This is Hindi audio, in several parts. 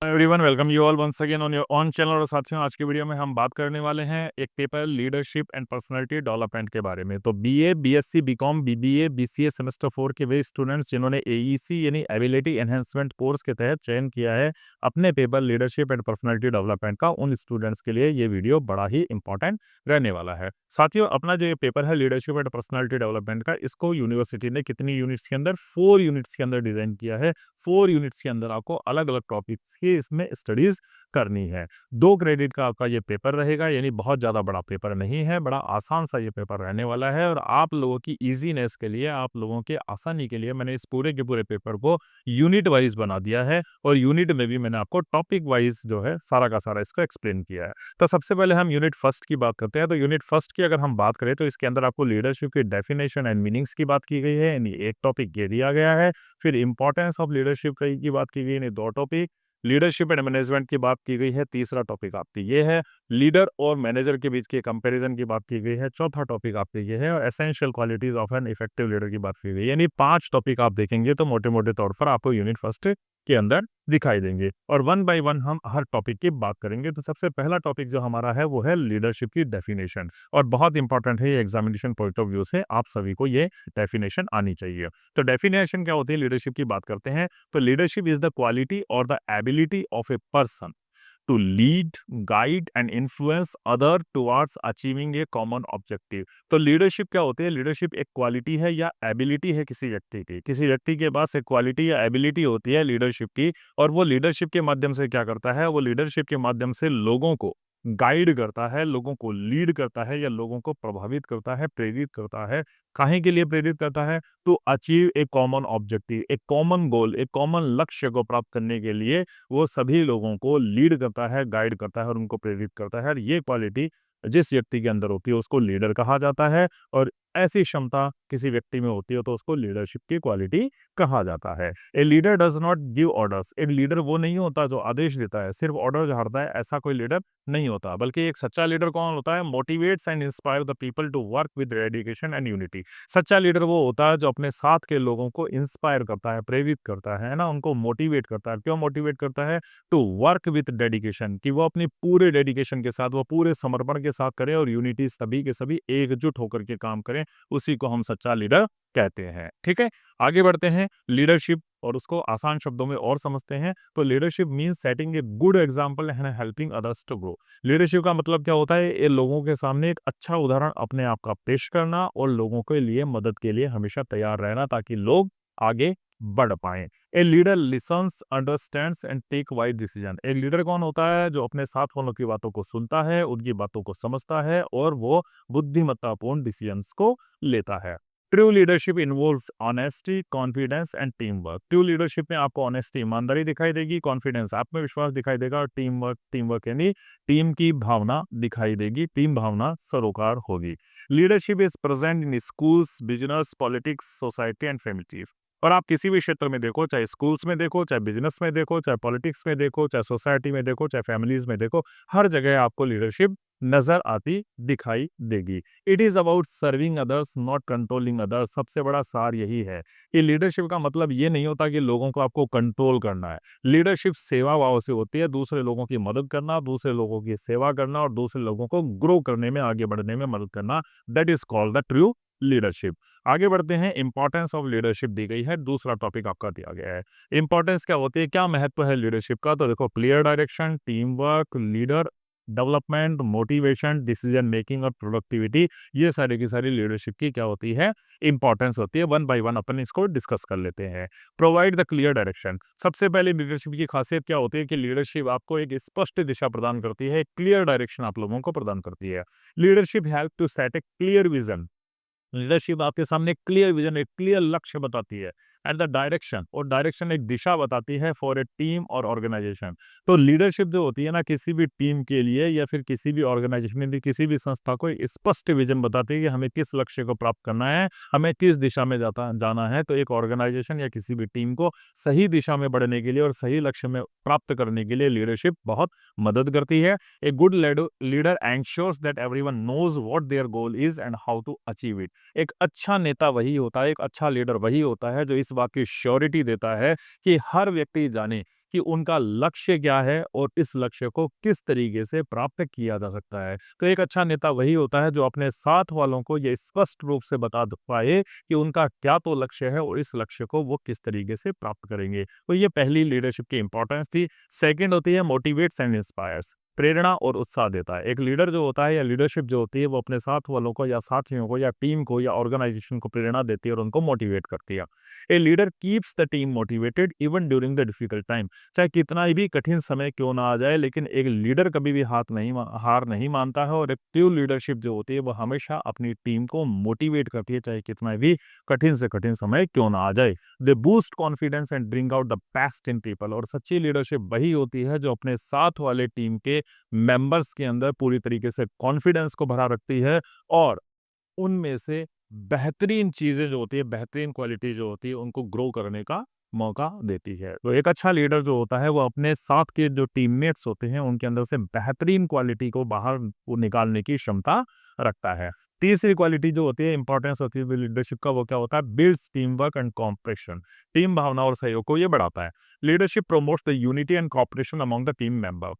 Everyone, welcome you all once again on your own channel. और साथियों, आज की वीडियो में हम बात करने वाले हैं एक paper leadership and personality development के बारे में। तो BA, BSc, BCom, BBA, BCA semester 4 के वे स्टूडेंट्स जिन्होंने एईसी यानी एबिलिटी एनहेंसमेंट कोर्स के तहत चयन किया है अपने paper leadership and personality development का, उन स्टूडेंट्स के लिए ये वीडियो बड़ा ही इंपॉर्टेंट रहने वाला है। साथियों, अपना जो ये पेपर है लीडरशिप एंड पर्सनालिटी डेवलपमेंट का, इसको यूनिवर्सिटी ने कितनी यूनिट्स के अंदर, 4 यूनिट्स के अंदर डिजाइन किया है। 4 यूनिट्स के अंदर आपको अलग अलग टॉपिक्स की इसमें स्टडीज करनी है। 2 क्रेडिट का आपका ये पेपर रहेगा, यानी बहुत ज़्यादा बड़ा पेपर नहीं है, बड़ा आसान सा ये पेपर रहने वाला है। और आप लोगों की ईजीनेस के लिए, आप लोगों के आसानी के लिए मैंने इस पूरे के पूरे पेपर को यूनिट वाइज बना दिया है। और यूनिट में भी मैंने आपको टॉपिक वाइज जो है सारा का सारा इसको एक्सप्लेन किया है। तो सबसे पहले हम यूनिट फर्स्ट की बात करते हैं। तो यूनिट फर्स्ट की अगर हम बात करें तो इसके अंदर आपको लीडरशिप की डेफिनेशन एंड मीनिंग्स की बात की गई है, यानी एक टॉपिक ये दिया गया है। फिर इंपॉर्टेंस ऑफ लीडरशिप की बात की गई, यानी 2 टॉपिक। लीडरशिप एंड मैनेजमेंट की बात की गई है, तीसरा टॉपिक आपकी ये है। लीडर और मैनेजर के बीच के कंपैरिजन की बात की गई है, चौथा टॉपिक आपकी ये है। और essential qualities of an effective leader की बात की गई है। यानी 5 टॉपिक आप देखेंगे तो मोटे मोटे तौर पर आपको यूनिट फर्स्ट के अंदर दिखाई देंगे। और वन बाय वन हम हर टॉपिक की बात करेंगे। तो सबसे पहला टॉपिक जो हमारा है वो है लीडरशिप की डेफिनेशन। और बहुत इंपॉर्टेंट है, ये एग्जामिनेशन पॉइंट ऑफ व्यू से आप सभी को ये डेफिनेशन आनी चाहिए। तो डेफिनेशन क्या होती है, लीडरशिप की बात करते हैं। तो लीडरशिप इज द क्वालिटी और the ability of a person to lead, guide and influence other towards achieving a common objective. तो लीडरशिप क्या होती है, लीडरशिप एक क्वालिटी है या एबिलिटी है किसी व्यक्ति की। किसी व्यक्ति के पास एक क्वालिटी या एबिलिटी होती है लीडरशिप की, और वो लीडरशिप के माध्यम से क्या करता है, वो लीडरशिप के माध्यम से लोगों को गाइड करता है, लोगों को लीड करता है, या लोगों को प्रभावित करता है, प्रेरित करता है। काहे के लिए प्रेरित करता है, to achieve a common objective, एक कॉमन गोल, एक कॉमन लक्ष्य को प्राप्त करने के लिए वो सभी लोगों को लीड करता है, गाइड करता है और उनको प्रेरित करता है। और ये क्वालिटी जिस व्यक्ति के अंदर होती है उसको लीडर कहा जाता है। और ऐसी क्षमता किसी व्यक्ति में होती है तो उसको लीडरशिप की क्वालिटी कहा जाता है। A leader does not give orders, एक लीडर वो नहीं होता जो आदेश देता है, सिर्फ ऑर्डर झाड़ता है, ऐसा कोई लीडर नहीं होता। बल्कि एक सच्चा लीडर कौन होता है, motivates and inspire the people to work with dedication and unity. सच्चा लीडर वो होता है जो अपने साथ के लोगों को इंस्पायर करता है, प्रेरित करता है ना, उनको मोटिवेट करता है। क्यों मोटिवेट करता है, टू वर्क विद डेडिकेशन, कि वो अपनी पूरे डेडिकेशन के साथ, वो पूरे समर्पण के साथ करें, और यूनिटी, सभी के सभी एकजुट होकर के काम करें। उसी को हम सच्चा लीडर कहते हैं। ठीक है, आगे बढ़ते हैं। लीडरशिप और उसको आसान शब्दों में और समझते हैं। तो leadership means setting a good example and helping others to grow. Leadership का मतलब क्या होता है, ये लोगों के सामने एक अच्छा उदाहरण अपने आप का पेश करना, और लोगों के लिए मदद के लिए हमेशा तैयार रहना, ताकि लोग आगे बढ़ पाए। A leader listens, understands and take wise decision. एक लीडर कौन होता है, जो अपने साथ वालों की बातों को सुनता है, उनकी बातों को समझता है, और वो बुद्धिमत्तापूर्ण डिसीजंस को लेता है। True leadership involves honesty, confidence and team work. True leadership में आपको ऑनेस्टी, ईमानदारी दिखाई देगी, कॉन्फिडेंस, आत्मविश्वास दिखाई देगा, और टीम वर्क यानी टीम की भावना दिखाई देगी, टीम भावना सरोकार होगी। Leadership is present in schools, business, politics, society and family. और आप किसी भी क्षेत्र में देखो, चाहे स्कूल्स में देखो, चाहे बिजनेस में देखो, चाहे पॉलिटिक्स में देखो, चाहे सोसाइटी में देखो, चाहे फैमिलीज में देखो, हर जगह आपको लीडरशिप नजर आती दिखाई देगी। It is about serving others, not controlling others. सबसे बड़ा सार यही है कि लीडरशिप का मतलब ये नहीं होता कि लोगों को आपको कंट्रोल करना है। लीडरशिप सेवा भाव से होती है, दूसरे लोगों की मदद करना, दूसरे लोगों की सेवा करना, और दूसरे लोगों को ग्रो करने में, आगे बढ़ने में मदद करना। That is called the true leadership. आगे बढ़ते हैं। इंपॉर्टेंस ऑफ लीडरशिप दी गई है, दूसरा टॉपिक आपका दिया गया है। इंपॉर्टेंस क्या होती है, क्या महत्व है लीडरशिप का, तो देखो, clear direction, team work, leader development, motivation, decision making और प्रोडक्टिविटी, ये सारी की सारी लीडरशिप की क्या होती है, इंपॉर्टेंस होती है। वन बाय वन अपन इसको डिस्कस कर लेते हैं। Provide the clear direction. सबसे पहले लीडरशिप की खासियत क्या होती है कि लीडरशिप आपको एक स्पष्ट दिशा प्रदान करती है, क्लियर डायरेक्शन आप लोगों को प्रदान करती है। Leadership help to set a clear vision. Leadership आपके सामने क्लियर विजन, एक क्लियर लक्ष्य बताती है, एंड द डायरेक्शन, और डायरेक्शन एक दिशा बताती है फॉर ए टीम और ऑर्गेनाइजेशन। तो लीडरशिप जो होती है ना, किसी भी टीम के लिए या फिर किसी भी ऑर्गेनाइजेशन में, किसी भी संस्था को एक स्पष्ट विजन बताती है कि हमें किस लक्ष्य को प्राप्त करना है, हमें किस दिशा में जाना है। तो एक ऑर्गेनाइजेशन या किसी भी टीम को सही दिशा में बढ़ने के लिए और सही लक्ष्य में प्राप्त करने के लिए लीडरशिप बहुत मदद करती है। A good leader ensures that everyone knows what their goal is and how to achieve it. एक अच्छा नेता वही होता है, एक अच्छा लीडर वही होता है जो इस बात की श्योरिटी देता है कि हर व्यक्ति जाने कि उनका लक्ष्य क्या है और इस लक्ष्य को किस तरीके से प्राप्त किया जा सकता है। तो एक अच्छा नेता वही होता है जो अपने साथ वालों को ये स्पष्ट रूप से बता पाए कि उनका क्या तो लक्ष्य है और इस लक्ष्य को वो किस तरीके से प्राप्त करेंगे। तो ये पहली लीडरशिप की इंपॉर्टेंस थी। सेकंड होती है मोटिवेट्स एंड इंस्पायर्स, प्रेरणा और उत्साह देता है। एक लीडर जो होता है या लीडरशिप जो होती है वो अपने साथ वालों को या साथियों को या टीम को या ऑर्गेनाइजेशन को प्रेरणा देती है और उनको मोटिवेट करती है। A leader keeps the team motivated even during the difficult time. चाहे कितना भी कठिन समय क्यों ना आ जाए, लेकिन एक लीडर कभी भी हार नहीं मानता है और एक ट्रू लीडरशिप जो होती है वो हमेशा अपनी टीम को मोटिवेट करती है, चाहे कितना भी कठिन से कठिन समय क्यों ना आ जाए। They boost confidence and bring out the best in people. और सच्ची लीडरशिप वही होती है जो अपने साथ वाले टीम के मेंबर्स के अंदर पूरी तरीके से कॉन्फिडेंस को भरा रखती है और उनमें से बेहतरीन चीज़ें जो होती है, बेहतरीन क्वालिटी जो होती है, उनको ग्रो करने का मौका देती है। तो एक अच्छा लीडर जो होता है, वो अपने साथ के जो टीममेट्स होते हैं, उनके अंदर से बेहतरीन क्वालिटी को बाहर वो निकालने की क्षमता रखता है। तीसरी क्वालिटी जो होती है, इंपॉर्टेंस होती है लीडरशिप का, वो क्या होता है? Builds team work and cooperation. Team भावना और सहयोग को ये बढ़ाता है। Leadership promotes the unity and cooperation among the team member.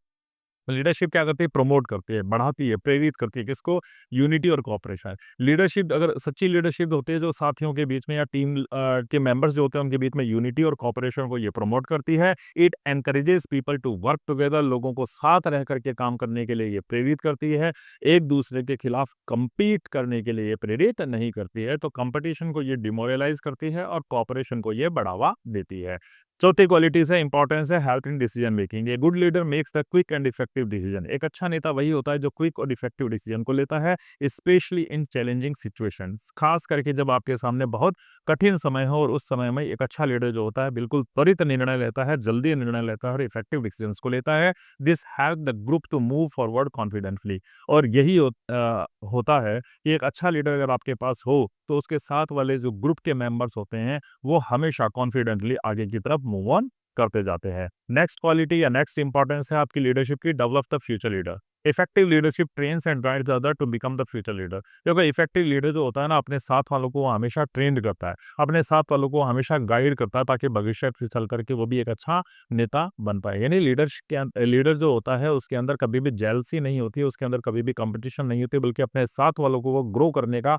Leadership क्या करती है? प्रमोट करती है, बढ़ाती है, प्रेरित करती है किसको? यूनिटी और कोऑपरेशन। लीडरशिप अगर सच्ची लीडरशिप होती है जो साथियों के बीच में या टीम के मेंबर्स जो होते हैं उनके बीच में यूनिटी और कोऑपरेशन को ये प्रमोट करती है। It encourages people to work together. लोगों को साथ रह करके काम करने के लिए ये प्रेरित करती है। एक दूसरे के खिलाफ compete करने के लिए ये प्रेरित नहीं करती है। तो कंपटीशन को ये डिमोरलाइज करती है और कोऑपरेशन को ये बढ़ावा देती है। चौथी क्वालिटीज है, इंपॉर्टेंस है help in decision making. A good leader makes the quick and effective decision. एक अच्छा नेता वही होता है जो क्विक और इफेक्टिव डिसीजन को लेता है, स्पेशली इन चैलेंजिंग सिचुएशंस। खास करके जब आपके सामने बहुत कठिन समय हो और उस समय में एक अच्छा लीडर जो होता है बिल्कुल त्वरित निर्णय लेता है, जल्दी निर्णय लेता है और इफेक्टिव डिसीजन को लेता है। This help the group to move forward confidently. और यही होता है कि एक अच्छा लीडर अगर आपके पास हो तो उसके साथ वाले जो ग्रुप के मेंबर्स होते हैं वो हमेशा कॉन्फिडेंटली आगे की तरफ मूव ऑन करते जाते हैं। नेक्स्ट क्वालिटी या नेक्स्ट इंपॉर्टेंस है आपकी लीडरशिप की, develop the future leader. Effective leadership trains and guides the other to become the future leader. क्योंकि इफेक्टिव लीडर जो होता है ना, अपने साथ वालों को वो हमेशा ट्रेंड करता है, अपने साथ वालों को हमेशा गाइड करता है ताकि भविष्य में चल करके वो भी एक अच्छा नेता बन पाए। यानी लीडर जो होता है उसके अंदर कभी भी जेलसी नहीं होती है, उसके अंदर कभी भी कंपटीशन नहीं होती, बल्कि अपने साथ वालों को वो ग्रो करने का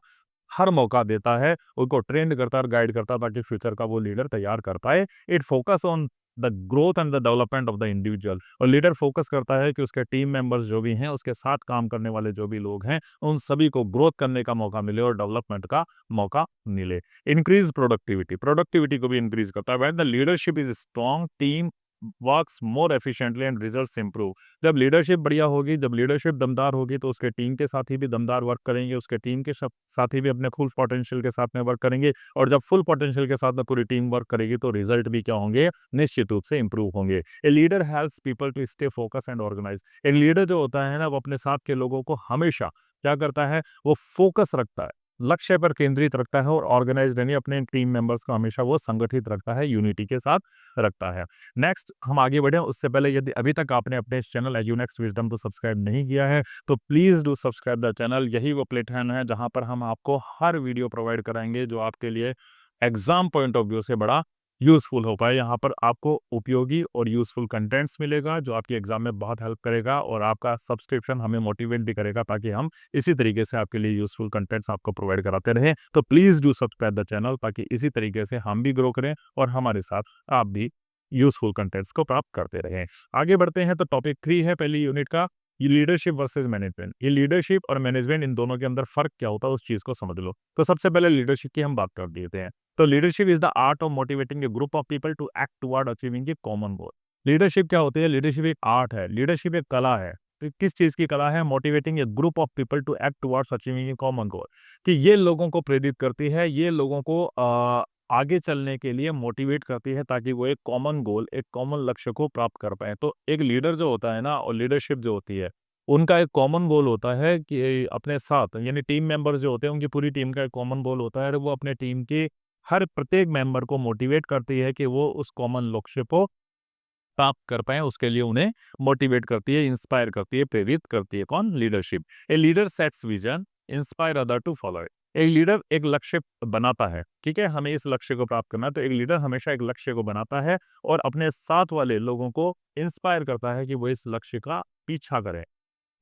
हर मौका देता है, उनको ट्रेंड करता है और गाइड करता है ताकि फ्यूचर का वो लीडर तैयार कर पाए। It focus on the growth and the development of the individual. और लीडर फोकस करता है कि उसके टीम मेंबर्स जो भी हैं, उसके साथ काम करने वाले जो भी लोग हैं, उन सभी को ग्रोथ करने का मौका मिले और डेवलपमेंट का मौका मिले। इंक्रीज प्रोडक्टिविटी, प्रोडक्टिविटी को भी इंक्रीज करता है। When the leadership is strong, team works more efficiently and results improve. जब लीडरशिप बढ़िया होगी, जब लीडरशिप दमदार होगी, तो उसके टीम के साथी भी दमदार वर्क करेंगे, उसके टीम के साथी भी अपने फुल पोटेंशियल के साथ में वर्क करेंगे। और जब फुल पोटेंशियल के साथ में पूरी टीम वर्क करेगी तो रिजल्ट भी क्या होंगे? निश्चित रूप से इंप्रूव होंगे। A leader helps people to stay focus and organise. एक लीडर जो होता है ना, वो अपने साथ के लोगों को हमेशा क्या करता है? वो फोकस रखता है, लक्ष्य पर केंद्रित रखता है और ऑर्गेनाइज्ड यानी अपने टीम मेंबर्स को हमेशा वो संगठित रखता है, यूनिटी के साथ रखता है। नेक्स्ट हम आगे बढ़े उससे पहले यदि अभी तक आपने अपने इस चैनल एजुनेक्स्ट विजडम को सब्सक्राइब नहीं किया है तो please do subscribe the channel. यही वो प्लेटफॉर्म है जहां पर हम आपको हर वीडियो प्रोवाइड कराएंगे जो आपके लिए एग्जाम पॉइंट ऑफ व्यू से बड़ा यूजफुल हो पाए। यहाँ पर आपको उपयोगी और यूजफुल कंटेंट्स मिलेगा जो आपके एग्जाम में बहुत हेल्प करेगा और आपका सब्सक्रिप्शन हमें मोटिवेट भी करेगा ताकि हम इसी तरीके से आपके लिए यूजफुल कंटेंट्स आपको प्रोवाइड कराते रहें। तो please do subscribe the channel ताकि इसी तरीके से हम भी ग्रो करें और हमारे साथ आप भी यूजफुल कंटेंट्स को प्राप्त करते रहें। आगे बढ़ते हैं तो टॉपिक 3 है पहली यूनिट का, ये लीडरशिप वर्सेस मैनेजमेंट। ये लीडरशिप और मैनेजमेंट, इन दोनों के अंदर फर्क क्या होता है उस चीज को समझ लो। तो सबसे पहले लीडरशिप की हम बात कर देते हैं। तो leadership is the art of motivating a group of people to act toward achieving a common goal. Leadership क्या होती है? लीडरशिप एक आर्ट है, लीडरशिप एक कला है। तो किस चीज की कला है? Motivating a group of people to act towards achieving a common goal. कि ये लोगों को प्रेरित करती है, ये लोगों को आगे चलने के लिए मोटिवेट करती है ताकि वो एक कॉमन गोल, एक कॉमन लक्ष्य को प्राप्त कर पाए। तो एक लीडर जो होता है ना और लीडरशिप जो होती है, उनका एक कॉमन गोल होता है कि अपने साथ यानी टीम मेंबर्स जो होते हैं उनकी पूरी टीम का एक कॉमन गोल होता है और वो अपने टीम के हर प्रत्येक मेंबर को मोटिवेट करती है कि वो उस कॉमन लक्ष्य को प्राप्त कर पाए, उसके लिए उन्हें मोटिवेट करती है, इंस्पायर करती है, प्रेरित करती है। कौन? Leadership. A leader sets vision, inspire other to follow it. एक लीडर एक लक्ष्य बनाता है, ठीक है, हमें इस लक्ष्य को प्राप्त करना है, तो एक लीडर हमेशा एक लक्ष्य को बनाता है और अपने साथ वाले लोगों को इंस्पायर करता है कि वो इस लक्ष्य का पीछा करें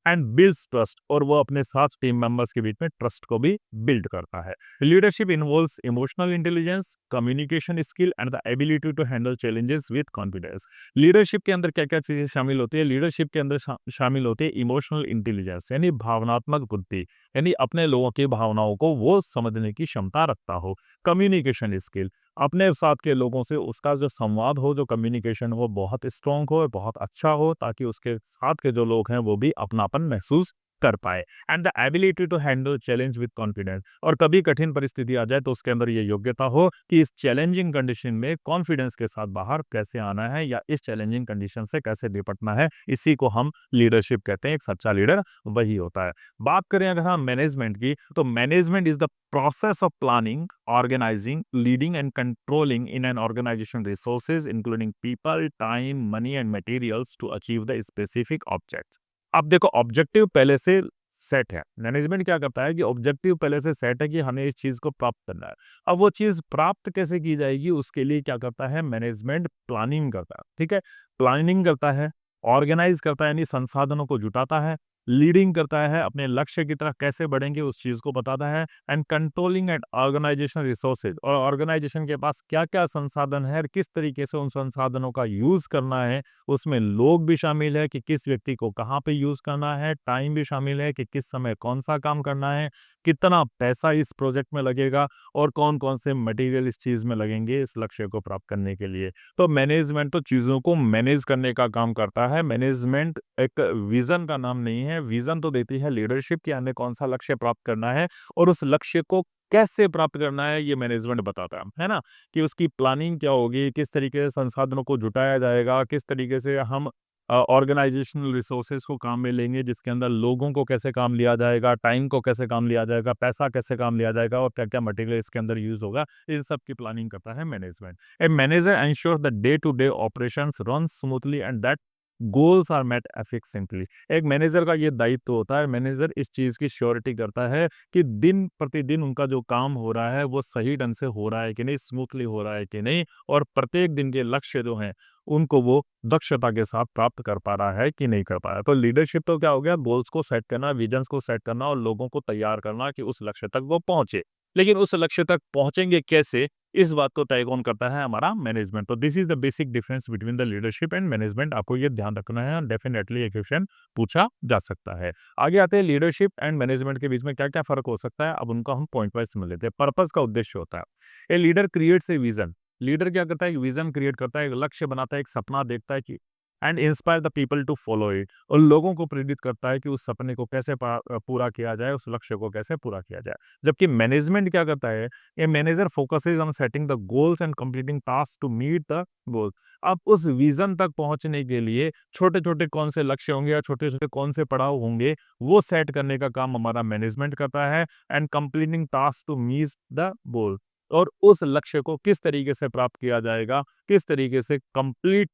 एंड बिल्ड्स ट्रस्ट, और वो अपने साथ टीम मेंबर्स के बीच में ट्रस्ट को भी बिल्ड करता है। Leadership involves emotional intelligence, communication skill and the ability to handle challenges with confidence. Leadership के अंदर क्या क्या चीजें शामिल होती है? लीडरशिप के अंदर शामिल होती है इमोशनल इंटेलिजेंस, यानी भावनात्मक बुद्धि, यानी अपने लोगों की भावनाओं को वो समझने की क्षमता रखता हो। कम्युनिकेशन स्किल, अपने साथ के लोगों से उसका जो संवाद हो, जो कम्युनिकेशन वो बहुत स्ट्रांग हो, बहुत अच्छा हो, ताकि उसके साथ के जो लोग हैं वो भी अपनापन महसूस कर पाए। And the ability to handle challenge with confidence, और कभी कठिन परिस्थिति आ जाए तो उसके अंदर ये योग्यता हो कि इस चैलेंजिंग कंडीशन में कॉन्फिडेंस के साथ बाहर कैसे आना है या इस चैलेंजिंग कंडीशन से कैसे निपटना है, इसी को हम लीडरशिप कहते हैं। एक सच्चा लीडर वही होता है। बात करें अगर हम मैनेजमेंट की, तो management is the process of planning, organizing, leading and controlling in an organization resources including people, time, money and materials to achieve the specific objects। अब देखो ऑब्जेक्टिव पहले से सेट है। मैनेजमेंट क्या करता है कि ऑब्जेक्टिव पहले से सेट है कि हमें इस चीज को प्राप्त करना है। अब वो चीज प्राप्त कैसे की जाएगी उसके लिए क्या करता है मैनेजमेंट? प्लानिंग करता है, ठीक है, प्लानिंग करता है, ऑर्गेनाइज करता है यानी संसाधनों को जुटाता है, लीडिंग करता है, अपने लक्ष्य की तरफ कैसे बढ़ेंगे उस चीज को बताता है, and controlling and organisation resources, और ऑर्गेनाइजेशन के पास क्या क्या संसाधन है और किस तरीके से उन संसाधनों का यूज करना है, उसमें लोग भी शामिल है कि किस व्यक्ति को कहाँ पे यूज करना है, टाइम भी शामिल है कि किस समय कौन सा काम करना है, कितना पैसा इस प्रोजेक्ट में लगेगा और कौन कौन से मटेरियल इस चीज में लगेंगे इस लक्ष्य को प्राप्त करने के लिए। तो मैनेजमेंट तो चीजों को मैनेज करने का काम करता है। मैनेजमेंट एक विजन का नाम नहीं है, विजन तो देती है लीडरशिप कि हमें कौन सा लक्ष्य प्राप्त करना है और उस लक्ष्य को कैसे प्राप्त करना है ये मैनेजमेंट बताता है ना, कि उसकी प्लानिंग क्या होगी, किस तरीके से संसाधनों को जुटाया जाएगा, किस तरीके से हम ऑर्गेनाइजेशनल रिसोर्सेज को काम में लेंगे, जिसके अंदर लोगों को कैसे काम लिया जाएगा, टाइम को कैसे काम लिया जाएगा, पैसा कैसे काम लिया जाएगा और क्या क्या मटेरियल इसके अंदर यूज होगा, इन सब की प्लानिंग करता है management. A manager ensures that day-to-day operations run smoothly and that goals are met efficiently। एक मैनेजर का ये दायित्व होता है, मैनेजर इस चीज की श्योरिटी करता है कि दिन प्रतिदिन उनका जो काम हो रहा है वो सही ढंग से हो रहा है कि नहीं, स्मूथली हो रहा है कि नहीं, और प्रत्येक दिन के लक्ष्य जो हैं उनको वो दक्षता के साथ प्राप्त कर पा रहा है कि नहीं कर पा रहा है। तो लीडरशिप तो क्या हो गया? गोल्स को सेट करना, विजन्स को सेट करना और लोगों को तैयार करना कि उस लक्ष्य तक वो पहुंचे। लेकिन उस लक्ष्य तक पहुंचेंगे कैसे, इस बात को तय कौन करता है? हमारा मैनेजमेंट। तो this is the basic difference between the leadership and management. आपको ये ध्यान रखना है, डेफिनेटली ये क्वेश्चन पूछा जा सकता है। आगे आते हैं लीडरशिप एंड मैनेजमेंट के बीच में क्या क्या फर्क हो सकता है। अब उनका हम पॉइंट वाइज समझ लेते हैं। पर्पस का उद्देश्य होता है, a leader creates a vision. Leader क्या करता है? एक विजन क्रिएट करता है, एक लक्ष्य बनाता है, एक सपना देखता है कि and inspire the people to follow it, और लोगों को प्रेरित करता है कि उस सपने को कैसे पूरा किया जाए, उस लक्ष्य को कैसे पूरा किया जाए। जबकि मैनेजमेंट क्या करता है? A manager focuses on setting the goals and completing task to meet the goal. अब उस विजन तक पहुंचने के लिए छोटे छोटे कौन से लक्ष्य होंगे या छोटे छोटे कौन से पड़ाव होंगे वो सेट करने का काम हमारा मैनेजमेंट करता है, and completing task to meet the goal, और उस लक्ष्य को किस तरीके से प्राप्त किया जाएगा, किस तरीके से कंप्लीट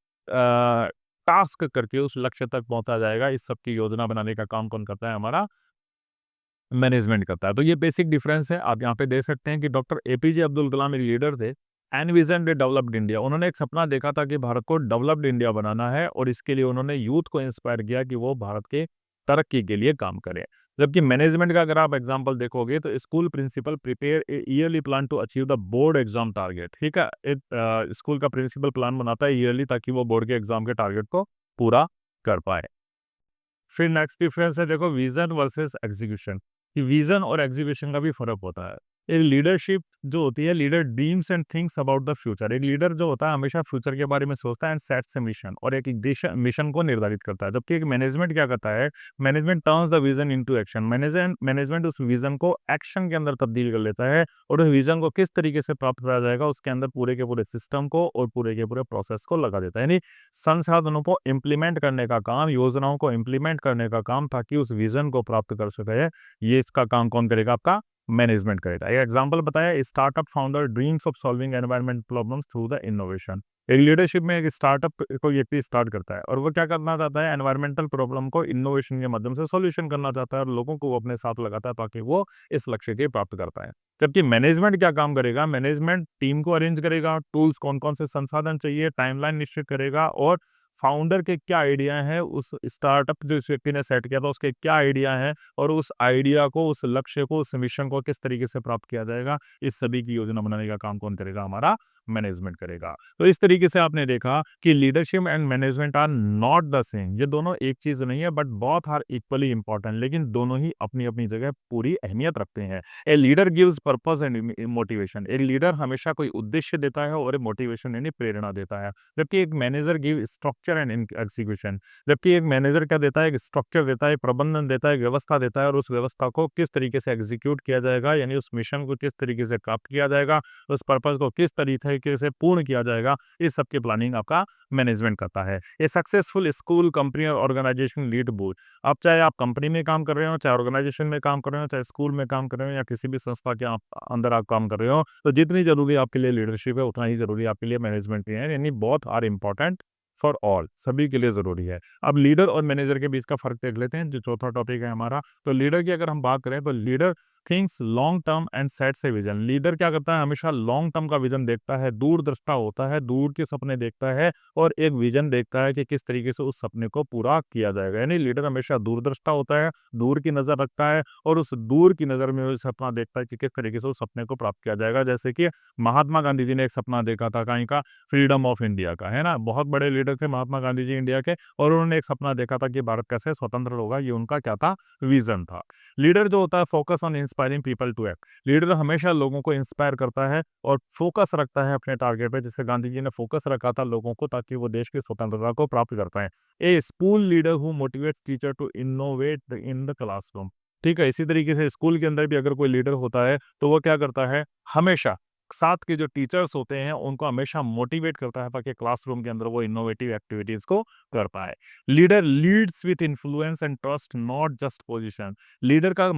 टास्क करके उस लक्ष्य तक पहुंचा जाएगा, इस सब की योजना बनाने का काम कौन करता है? हमारा मैनेजमेंट करता है। तो ये बेसिक डिफरेंस है। आप यहाँ पे देख सकते हैं कि डॉक्टर एपीजे अब्दुल कलाम एक लीडर थे, and vision they developed India. उन्होंने एक सपना देखा था कि भारत को डेवलप्ड इंडिया बनाना है, और इसके लिए उन्होंने यूथ को इंस्पायर किया कि वो भारत के तरक्की के लिए काम करें। जबकि मैनेजमेंट का अगर आप एग्जाम्पल देखोगे तो school principal prepare a yearly plan to achieve the board exam target, ठीक है, एक स्कूल का प्रिंसिपल प्लान बनाता है ईयरली ताकि वो बोर्ड के एग्जाम के टारगेट को पूरा कर पाए। फिर नेक्स्ट डिफरेंस है, देखो, विजन वर्सेस एग्जीक्यूशन। कि विजन और एग्जीक्यूशन का भी फर्क होता है। एक लीडरशिप जो होती है, leader dreams and thinks about the future. एक लीडर जो होता है हमेशा फ्यूचर के बारे में सोचता है एंड सेट्स ए मिशन, और एक मिशन को निर्धारित करता है। जबकि एक मैनेजमेंट क्या करता है? Management turns the vision into action. Management उस विजन को एक्शन के अंदर तब्दील कर लेता है, और उस विजन को किस तरीके से प्राप्त करा जाएगा उसके अंदर पूरे के पूरे सिस्टम को और पूरे के पूरे प्रोसेस को लगा देता है। यानी संसाधनों को इम्प्लीमेंट करने का काम, योजनाओं को इम्प्लीमेंट करने का काम, ताकि उस विजन को प्राप्त कर सके, ये इसका काम कौन करेगा? आपका मैनेजमेंट करेगा। एक एग्जांपल बताया, startup founder dreams of solving environment problems through the innovation. एक लीडरशिप में एक स्टार्टअप कोई व्यक्ति स्टार्ट करता है और वो क्या करना चाहता है, एनवायरमेंटल प्रॉब्लम को इनोवेशन के माध्यम से सॉल्यूशन करना चाहता है और लोगों को वो अपने साथ लगाता है ताकि वो इस लक्ष्य के प्राप्त कर पाए। जबकि मैनेजमेंट क्या काम करेगा, मैनेजमेंट टीम को अरेंज करेगा, टूल्स कौन-कौन से संसाधन चाहिए, टाइमलाइन निश्चित करेगा और फाउंडर के क्या आइडिया है, उस स्टार्टअप जो इस व्यक्ति ने सेट किया था उसके क्या आइडिया है और उस आइडिया को, उस लक्ष्य को, उस मिशन को किस तरीके से प्राप्त किया जाएगा, इस सभी की योजना बनाने का काम कौन करेगा, हमारा मैनेजमेंट करेगा। तो इस तरीके से आपने देखा कि leadership and management are not the same, ये दोनों एक चीज नहीं है, but both are equally important, लेकिन दोनों ही अपनी अपनी जगह पूरी अहमियत रखते हैं। A leader gives purpose and motivation, एक लीडर हमेशा कोई उद्देश्य देता है और मोटिवेशन यानी प्रेरणा देता है, जबकि एक manager give structure and execution, जबकि एक मैनेजर क्या देता है, एक स्ट्रक्चर देता है, प्रबंधन देता है, एक व्यवस्था देता है और उस व्यवस्था को किस तरीके से एग्जीक्यूट किया जाएगा, यानी उस मिशन को किस तरीके से प्राप्त किया जाएगा, उस पर्पस को किस तरीके से पूर्ण किया जाएगा, इस सब की प्लानिंग आपका मैनेजमेंट करता है। ये सक्सेसफुल स्कूल, कंपनी और ऑर्गेनाइजेशन लीड बोर्ड, अब चाहे आप कंपनी में काम कर रहे हो, चाहे ऑर्गेनाइजेशन में काम कर रहे हो, चाहे स्कूल में काम कर रहे हो या किसी भी संस्था के आप अंदर आप काम कर रहे हो, तो जितनी जरूरी आपके लिए लीडरशिप है उतना ही जरूरी आपके लिए मैनेजमेंट भी है, यानी both are important for all, सभी के लिए जरूरी है। अब लीडर और मैनेजर के बीच का फर्क देख लेते हैं, जो चौथा टॉपिक है हमारा। तो लीडर की अगर हम बात करें तो leader thinks long term and sets a vision, leader क्या करता है, हमेशा लॉन्ग टर्म का विजन देखता है, दूरदृष्टा होता है, दूर के सपने देखता है और एक विजन देखता है कि किस तरीके से उस सपने को पूरा किया जाएगा, यानी लीडर हमेशा दूरदृष्टा होता है, दूर की नजर रखता है और उस दूर की नजर में वो सपना देखता है कि किस तरीके से उस सपने को प्राप्त किया जाएगा। जैसे कि महात्मा गांधी जी ने एक सपना देखा था कहीं का, फ्रीडम ऑफ इंडिया का, है ना, बहुत बड़े लीडर थे महात्मा गांधी जी इंडिया के, और उन्होंने एक सपना देखा था कि भारत कैसे स्वतंत्र होगा, ये उनका क्या था, विजन था। लीडर जो होता है focus on inspiring people to act, leader हमेशा लोगों को इंस्पायर करता है और फोकस रखता है अपने टारगेट पे, जैसे गांधी जी ने फोकस रखा था लोगों को ताकि वो देश की स्वतंत्रता को प्राप्त कर पाए। A school leader who motivates teacher to innovate in the classroom, ठीक है, इसी तरीके से स्कूल के अंदर भी अगर कोई लीडर होता है तो वो क्या करता है, हमेशा साथ के जो टीचर्स होते हैं उनको हमेशा मोटिवेट करता है ताकि क्लासरूम के अंदर वो इनोवेटिव एक्टिविटीज को कर पाए। Leader leads with influence and trust, not just position, leader का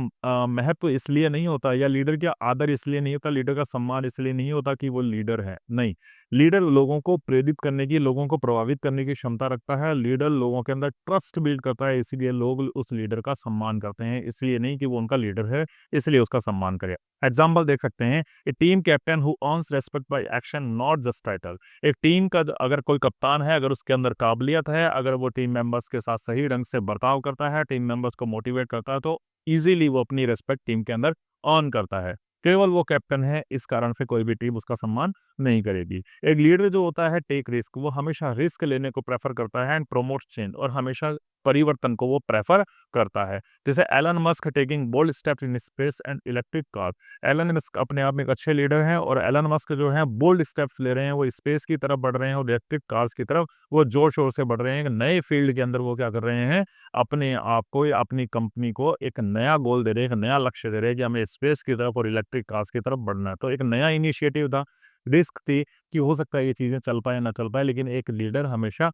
महत्व इसलिए नहीं होता या लीडर का आदर इसलिए नहीं होता, लीडर का सम्मान इसलिए नहीं होता कि वो लीडर है, नहीं, लीडर लोगों को प्रेरित करने की, लोगों को प्रभावित करने की क्षमता रखता है, लीडर लोगों के अंदर ट्रस्ट बिल्ड करता है, इसीलिए लोग उस लीडर का सम्मान करते हैं, इसलिए नहीं कि वो उनका लीडर है इसलिए उसका सम्मान करे। एग्जाम्पल देख सकते हैं, a team captain who earns respect by action not just title, एक टीम का अगर कोई कप्तान है, अगर उसके अंदर काबिलियत है, अगर वो टीम मेंबर्स के साथ सही ढंग से बर्ताव करता है, टीम मेंबर्स को मोटिवेट करता है, तो इजीली वो अपनी रेस्पेक्ट टीम के अंदर अर्न करता है। केवल वो कैप्टन है इस कारण से कोई भी टीम उसका सम्मान नहीं करेगी। एक लीडर जो होता है टेक रिस्क, वो हमेशा रिस्क लेने को प्रेफर करता है एंड प्रोमोट्स चेंज, और हमेशा परिवर्तन को वो प्रेफर करता है। जैसे Elon Musk taking bold steps in space and electric car, Elon Musk अपने आप में एक अच्छे लीडर हैं और एलन मस्क जो है बोल्ड स्टेप्स ले रहे हैं, वो स्पेस की तरफ बढ़ रहे हैं और इलेक्ट्रिक कार्स की तरफ वो जोर शोर से बढ़ रहे हैं, एक नए फील्ड के अंदर वो क्या कर रहे हैं, अपने आप को या अपनी कंपनी को एक नया गोल दे रहे हैं, एक नया लक्ष्य दे रहे हैं कि हमें स्पेस की तरफ और इलेक्ट्रिक कार्स की तरफ बढ़ना है। तो एक नया इनिशिएटिव था, रिस्क थी कि हो सकता है ये चीजें चल पाए ना चल पाए, लेकिन एक लीडर हमेशा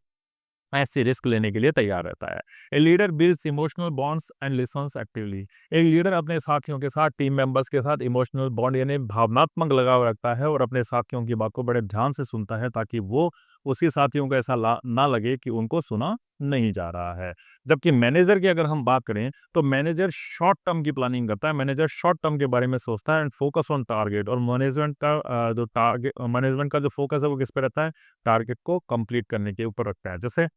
ऐसे रिस्क लेने के लिए तैयार रहता है। A leader builds emotional bonds and lessons actively, एक लीडर अपने साथियों के साथ, टीम मेंबर्स के साथ इमोशनल बॉन्ड यानी भावनात्मक लगाव रखता है और अपने साथियों की बात को बड़े ध्यान से सुनता है ताकि वो उसी साथियों को ऐसा ना लगे कि उनको सुना नहीं जा रहा है। जबकि मैनेजर की अगर हम बात करें तो मैनेजर शॉर्ट टर्म की प्लानिंग करता है, मैनेजर शॉर्ट टर्म के बारे में सोचता है एंड फोकस ऑन टारगेट, और मैनेजमेंट का जो टारगेट, मैनेजमेंट का जो फोकस है वो किस पे रहता है, टारगेट को कंप्लीट करने के ऊपर रखता है। जैसे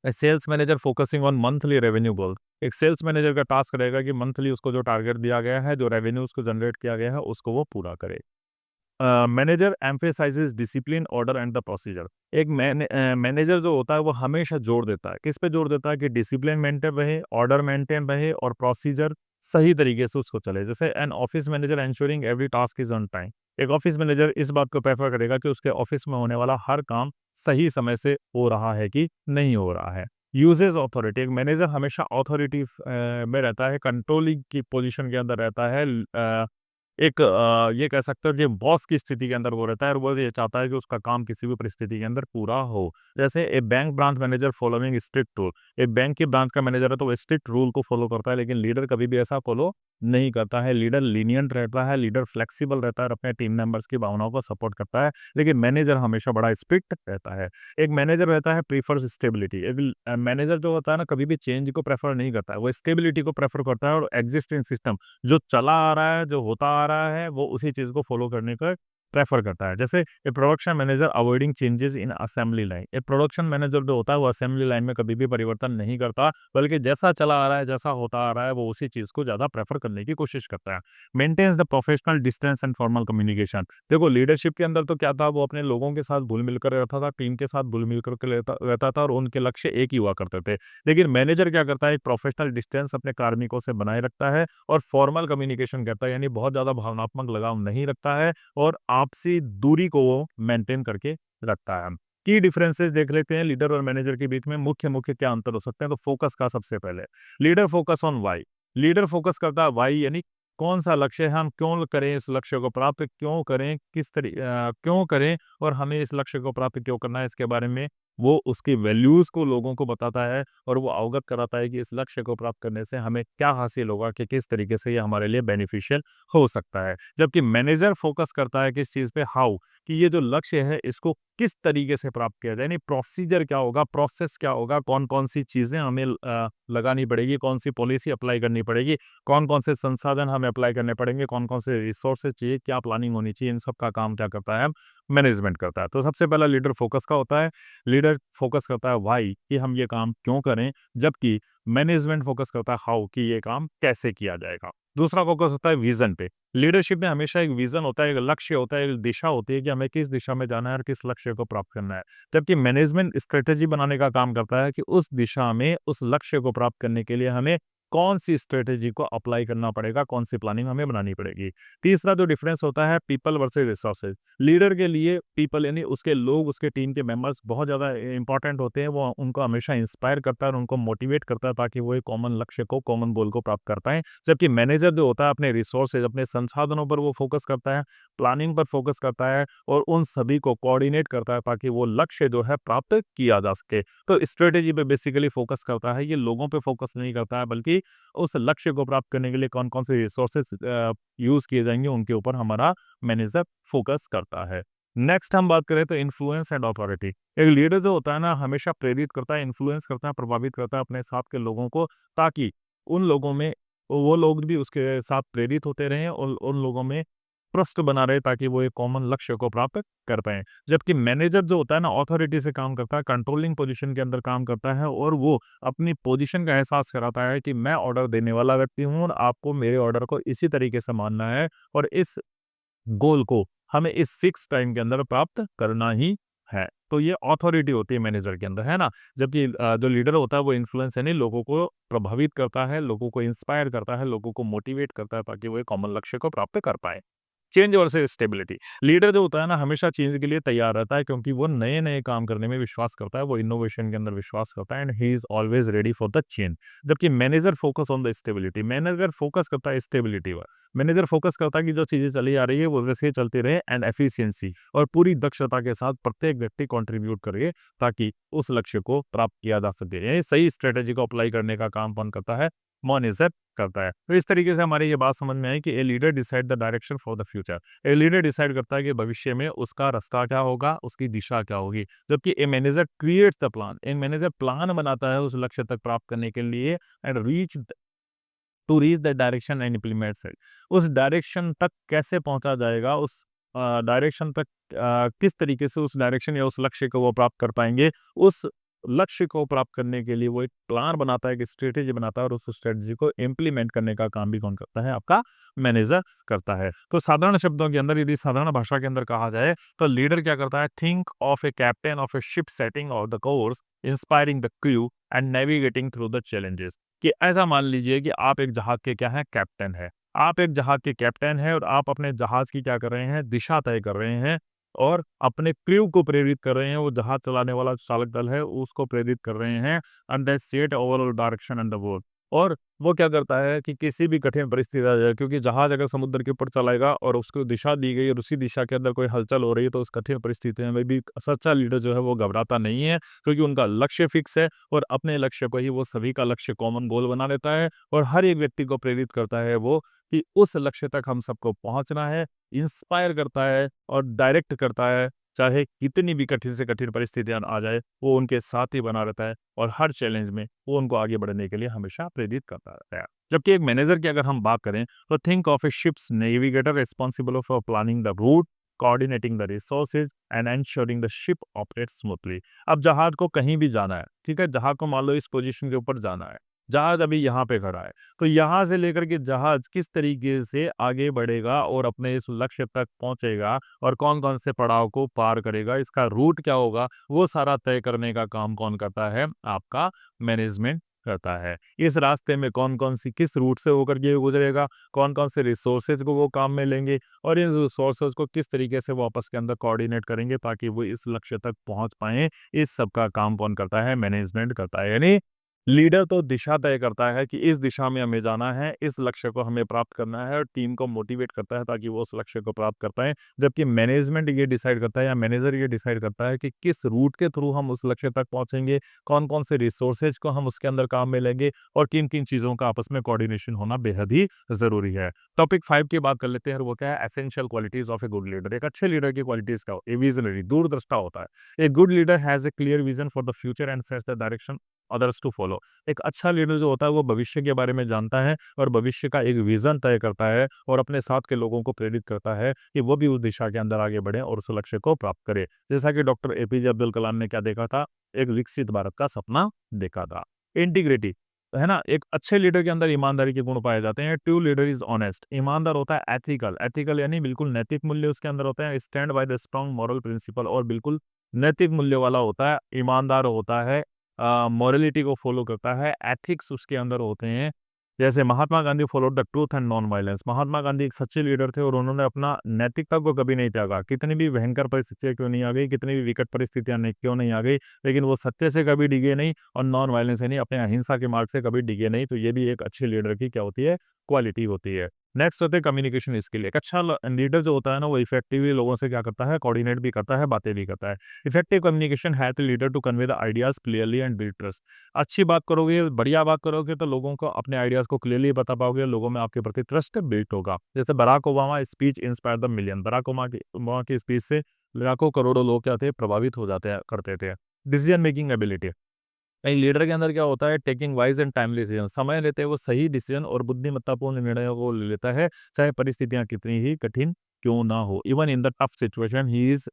sales manager focusing on monthly revenue goal, एक सेल्स मैनेजर का टास्क रहेगा कि मंथली उसको जो टारगेट दिया गया है, जो रेवेन्यू उसको जनरेट किया गया है, उसको वो पूरा करे। Manager emphasises discipline, order and the procedure, एक मैनेजर जो होता है वो हमेशा जोर देता है, किस पे जोर देता है कि डिसिप्लिन मेंटेन रहे, ऑर्डर मेंटेन रहे और प्रोसीजर सही तरीके से उसको चले। जैसे an office manager ensuring every task is on time, एक ऑफिस मैनेजर इस बात को प्रेफर करेगा कि उसके ऑफिस में होने वाला हर काम सही समय से हो रहा है कि नहीं हो रहा है। यूजेज ऑथोरिटी, एक मैनेजर हमेशा ऑथोरिटी में रहता है, कंट्रोलिंग की पोजीशन के अंदर रहता है, एक ये कह सकते हो कि बॉस की स्थिति के अंदर वो रहता है और वो ये चाहता है कि उसका काम किसी भी परिस्थिति के अंदर पूरा हो। जैसे a bank branch manager following strict rule, एक बैंक की ब्रांच का मैनेजर है तो वो स्ट्रिक्ट रूल को फॉलो करता है, लेकिन लीडर कभी भी ऐसा फॉलो नहीं करता है। लीडर लीनिएंट रहता है, लीडर फ्लेक्सिबल रहता है और अपने टीम मेंबर्स की भावनाओं को सपोर्ट करता है, लेकिन मैनेजर हमेशा बड़ा स्ट्रिक्ट रहता है। एक मैनेजर रहता है प्रीफर्स स्टेबिलिटी। एक मैनेजर जो होता है ना, कभी भी चेंज को प्रेफर नहीं करता है, वो स्टेबिलिटी को प्रेफर करता है और एग्जिस्टिंग सिस्टम जो चला आ रहा है, जो होता आ रहा है, वो उसी चीज़ को फॉलो करने का प्रेफर करता है। जैसे a production manager avoiding changes in assembly line. एक प्रोडक्शन मैनेजर जो होता है वो असेंबली लाइन में कभी भी परिवर्तन नहीं करता, बल्कि जैसा चला आ रहा है, जैसा होता आ रहा है, वो उसी चीज़ को ज़्यादा प्रेफर करने की कोशिश करता है। Maintains the professional distance and formal communication. देखो लीडरशिप के अंदर तो क्या था, वो अपने लोगों के साथ घुल-मिल कर रहता था, टीम के साथ घुल-मिल कर के रहता रहता था और उनके लक्ष्य एक ही हुआ करते थे। लेकिन मैनेजर क्या करता है, एक प्रोफेशनल डिस्टेंस अपने कार्मिकों से बनाए रखता है और फॉर्मल कम्युनिकेशन करता है, यानी बहुत ज़्यादा भावनात्मक लगाव नहीं रखता है और आपसी दूरी को वो मेंटेन करके रखता है। की डिफरेंसेस देख लेते हैं लीडर और मैनेजर के बीच में मुख्य क्या अंतर हो सकते हैं। तो फोकस का सबसे पहले, leader focus on why. Leader focus करता है व्हाई, यानी कौन सा लक्ष्य है, हम क्यों करें इस लक्ष्य को प्राप्त, क्यों करें, क्यों करें और हमें इस लक्ष्य को प्राप्त क्यों करना है, इसके बारे में वो उसकी वैल्यूज को लोगों को बताता है और वो अवगत कराता है कि इस लक्ष्य को प्राप्त करने से हमें क्या हासिल होगा, कि किस तरीके से ये हमारे लिए बेनिफिशियल हो सकता है। जबकि मैनेजर फोकस करता है किस चीज़ पे, हाउ, कि ये जो लक्ष्य है इसको किस तरीके से प्राप्त किया जाए, यानी प्रोसीजर क्या होगा, प्रोसेस क्या होगा, कौन-कौन सी चीज़ें हमें लगानी पड़ेगी, कौन सी पॉलिसी अप्लाई करनी पड़ेगी, कौन-कौन से संसाधन हमें अप्लाई करने पड़ेंगे, कौन-कौन से रिसोर्सेज चाहिए, क्या प्लानिंग होनी चाहिए, इन सब का काम क्या करता है, मैनेजमेंट करता है। तो सबसे पहला लीडर फोकस का होता है। लीडर फोकस करता है व्हाई, कि हम ये काम क्यों करें, जबकि मैनेजमेंट फोकस करता है हाउ, कि ये काम कैसे किया जाएगा। दूसरा फोकस होता है विजन पे। लीडरशिप में हमेशा एक विजन होता है, एक लक्ष्य होता है, एक दिशा होती है कि हमें किस दिशा में जाना है और किस लक्ष्य को प्राप्त करना है। जबकि मैनेजमेंट स्ट्रेटेजी बनाने का काम करता है कि उस दिशा में उस लक्ष्य को प्राप्त करने के लिए हमें कौन सी स्ट्रेटेजी को अप्लाई करना पड़ेगा, कौन सी प्लानिंग हमें बनानी पड़ेगी। तीसरा जो डिफरेंस होता है, पीपल वर्सेस रिसोर्सेज। लीडर के लिए पीपल यानी उसके लोग, उसके टीम के मेंबर्स बहुत ज़्यादा इंपॉर्टेंट होते हैं। वो उनको हमेशा इंस्पायर करता है और उनको मोटिवेट करता है ताकि वो एक कॉमन लक्ष्य को, कॉमन गोल को प्राप्त कर पाएँ। जबकि मैनेजर जो होता है अपने रिसोर्सेज, अपने संसाधनों पर वो फोकस करता है, प्लानिंग पर फोकस करता है और उन सभी को कोऑर्डिनेट करता है ताकि वो लक्ष्य जो है प्राप्त किया जा सके। तो स्ट्रेटेजी पे बेसिकली फोकस करता है, ये लोगों पे फोकस नहीं करता है, बल्कि उस लक्ष्य को प्राप्त करने के लिए कौन-कौन से रिसोर्सेज यूज़ किए जाएँगे, उनके ऊपर हमारा मैनेजर फोकस करता है। नेक्स्ट हम बात करें तो इन्फ्लुएंस एंड अथॉरिटी। एक लीडर जो होता है ना, हमेशा प्रेरित करता है, इन्फ्लुएंस करता है, प्रभावित करता है अपने साथ के लोगों को, ताकि उन लोगों में वो लोग भी उसके साथ प्रेरित होते रहें और उन लोगों में ट्रस्ट बना रहे ताकि वो एक कॉमन लक्ष्य को प्राप्त कर पाएँ। जबकि मैनेजर जो होता है ना, अथॉरिटी से काम करता है, कंट्रोलिंग पोजीशन के अंदर काम करता है और वो अपनी पोजीशन का एहसास कराता है कि मैं ऑर्डर देने वाला व्यक्ति हूँ और आपको मेरे ऑर्डर को इसी तरीके से मानना है और इस गोल को हमें इस फिक्स टाइम के अंदर प्राप्त करना ही है। तो ये अथॉरिटी होती है मैनेजर के अंदर, है ना? जबकि जो लीडर होता है वो इन्फ्लुएंस यानी लोगों को प्रभावित करता है, लोगों को इंस्पायर करता है, लोगों को मोटिवेट करता है ताकि वो एक कॉमन लक्ष्य को प्राप्त कर पाएँ। Change versus stability. लीडर जो होता है ना, हमेशा चेंज के लिए तैयार रहता है क्योंकि वो नए-नए काम करने में विश्वास करता है, वो इनोवेशन के अंदर विश्वास करता है and he is always ready for the change. जबकि manager focus on the stability. Manager focus करता है स्टेबिलिटी पर। मैनेजर फोकस करता है कि जो चीज़ें चली आ रही है वो वैसे ही चलती रहे एंड एफिशिएंसी और पूरी दक्षता के साथ प्रत्येक व्यक्ति कंट्रीब्यूट करे ताकि उस लक्ष्य को प्राप्त किया जा सके। ये सही स्ट्रैटेजी को अप्लाई करने का काम कौन करता है? मैनेजर करता है। तो इस तरीके से हमारी ये बात समझ में आई कि a leader decide the direction for the future. A leader decide करता है कि भविष्य में उसका रास्ता क्या होगा, उसकी दिशा क्या होगी। जबकि a manager creates the plan. एक मैनेजर प्लान बनाता है उस लक्ष्य तक प्राप्त करने के लिए and reach the direction and implements it. उस डायरेक्शन तक कैसे पहुंचा जाएगा, उस डायरेक्शन तक किस तरीके से उस डायरेक्शन या उस लक्ष्य को वो प्राप्त कर पाएंगे, उस लक्ष्य को प्राप्त करने के लिए वो एक प्लान बनाता है, एक स्ट्रेटेजी बनाता है और उस स्ट्रेटेजी को इम्प्लीमेंट करने का काम भी कौन करता है? आपका मैनेजर करता है। तो साधारण शब्दों के अंदर, यदि साधारण भाषा के अंदर कहा जाए, तो लीडर क्या करता है? Think of a captain of A ship setting of the course, inspiring the crew and navigating through the challenges. कि ऐसा मान लीजिए कि आप एक जहाज के क्या हैं? कैप्टन हैं। आप एक जहाज के कैप्टन हैं और आप अपने जहाज की क्या कर रहे हैं? दिशा तय कर रहे हैं और अपने क्रू को प्रेरित कर रहे हैं। वो जहाज चलाने वाला चालक दल है, उसको प्रेरित कर रहे हैं and that set overall direction and the work. और वो क्या करता है कि किसी भी कठिन परिस्थिति आ जाए, क्योंकि जहाज अगर समुद्र के ऊपर चलाएगा और उसको दिशा दी गई और उसी दिशा के अंदर कोई हलचल हो रही है, तो उस कठिन परिस्थिति में भी सच्चा लीडर जो है वो घबराता नहीं है, क्योंकि उनका लक्ष्य फिक्स है और अपने लक्ष्य को ही वो सभी का लक्ष्य कॉमन गोल बना लेता है और हर एक व्यक्ति को प्रेरित करता है वो कि उस लक्ष्य तक हम सबको पहुंचना है, इंस्पायर करता है और डायरेक्ट करता है। चाहे कितनी भी कठिन से कठिन परिस्थितियां आ जाए, वो उनके साथ ही बना रहता है और हर चैलेंज में वो उनको आगे बढ़ने के लिए हमेशा प्रेरित करता रहता है। जबकि एक मैनेजर की अगर हम बात करें, तो think of a ship's navigator responsible for planning the route, coordinating the resources and ensuring the ship operates smoothly. अब जहाज को कहीं भी जाना है, ठीक है, जहाज को मान लो इस पोजीशन के ऊपर जाना है, जहाज अभी यहाँ पे खड़ा है, तो यहाँ से लेकर के जहाज किस तरीके से आगे बढ़ेगा और अपने इस लक्ष्य तक पहुंचेगा और कौन कौन से पड़ाव को पार करेगा, इसका रूट क्या होगा, वो सारा तय करने का काम कौन करता है, आपका मैनेजमेंट करता है। इस रास्ते में कौन कौन सी किस रूट से होकर के गुजरेगा, कौन कौन से रिसोर्सेज को वो काम में लेंगे और इन रिसोर्सेज को किस तरीके से वो आपस के अंदर कोऑर्डिनेट करेंगे ताकि वो इस लक्ष्य तक पहुंच पाए, इस सब का काम कौन करता है, मैनेजमेंट करता है। यानी लीडर तो दिशा तय करता है कि इस दिशा में हमें जाना है, इस लक्ष्य को हमें प्राप्त करना है और टीम को मोटिवेट करता है ताकि वो उस लक्ष्य को प्राप्त कर पाए। जबकि मैनेजमेंट ये डिसाइड करता है या मैनेजर ये डिसाइड करता है कि किस रूट के थ्रू हम उस लक्ष्य तक पहुंचेंगे, कौन-कौन से रिसोर्सेज को हम उसके अंदर काम में लेंगे और किन-किन चीज़ों का आपस में कोऑर्डिनेशन होना बेहद ही ज़रूरी है। टॉपिक 5 की बात कर लेते हैं और वो क्या है, essential qualities of A good leader. एक अच्छे लीडर की क्वालिटीज़ क्या हो? ए विज़नरी, दूरदृष्टा होता है। A good leader has a clear vision for the future and sets the direction others to follow. एक अच्छा लीडर जो होता है वो भविष्य के बारे में जानता है और भविष्य का एक विजन तय करता है और अपने साथ के लोगों को प्रेरित करता है कि वो भी उस दिशा के अंदर आगे बढ़े और उस लक्ष्य को प्राप्त करे। जैसा कि डॉक्टर एपीजे अब्दुल कलाम ने क्या देखा था, एक विकसित भारत का सपना देखा था। इंटीग्रिटी, है ना, एक अच्छे लीडर के अंदर ईमानदारी के गुण पाए जाते हैं। ट्रू लीडर इज ऑनेस्ट, ईमानदार होता है। एथिकल, एथिकल यानी बिल्कुल नैतिक मूल्य उसके अंदर होते हैं। Stand by the strong moral principle, और बिल्कुल नैतिक मूल्य वाला होता है, ईमानदार होता है, मॉरलिटी को फॉलो करता है, एथिक्स उसके अंदर होते हैं। जैसे Mahatma Gandhi followed the truth and non violence. Mahatma Gandhi एक सच्चे लीडर थे और उन्होंने अपना नैतिकता को कभी नहीं त्यागा। कितनी भी भयंकर परिस्थितियां क्यों नहीं आ गई, कितनी भी विकट परिस्थितियां क्यों नहीं आ गई, लेकिन वो सत्य से कभी डिगे नहीं और नॉन वायलेंस यानी अपने अहिंसा के मार्ग से कभी डिगे नहीं। तो ये भी एक अच्छे लीडर की क्या होती है, क्वालिटी होती है। नेक्स्ट होते हैं कम्युनिकेशन स्किल। एक अच्छा लीडर जो होता है ना, वो इफेक्टिवली लोगों से क्या करता है, कोऑर्डिनेट भी करता है, बातें भी करता है। इफेक्टिव कम्युनिकेशन है तो leader to convey the ideas clearly and build trust. अच्छी बात करोगे, बढ़िया बात करोगे तो लोगों को अपने आइडियाज को क्लियरली बता पाओगे, लोगों में आपके प्रति ट्रस्ट बिल्ड होगा। जैसे Barack Obama speech inspire the million. Barack Obama की स्पीच से लाखों करोड़ों लोग क्या थे, प्रभावित हो जाते हैं करते थे। डिसीजन मेकिंग एबिलिटी, एक लीडर के अंदर क्या होता है, taking wise and timely decision. समय लेते वो सही डिसीजन और बुद्धिमत्तापूर्ण निर्णयों को ले लेता है, चाहे परिस्थितियां कितनी ही कठिन क्यों ना हो। Even in the tough situation he is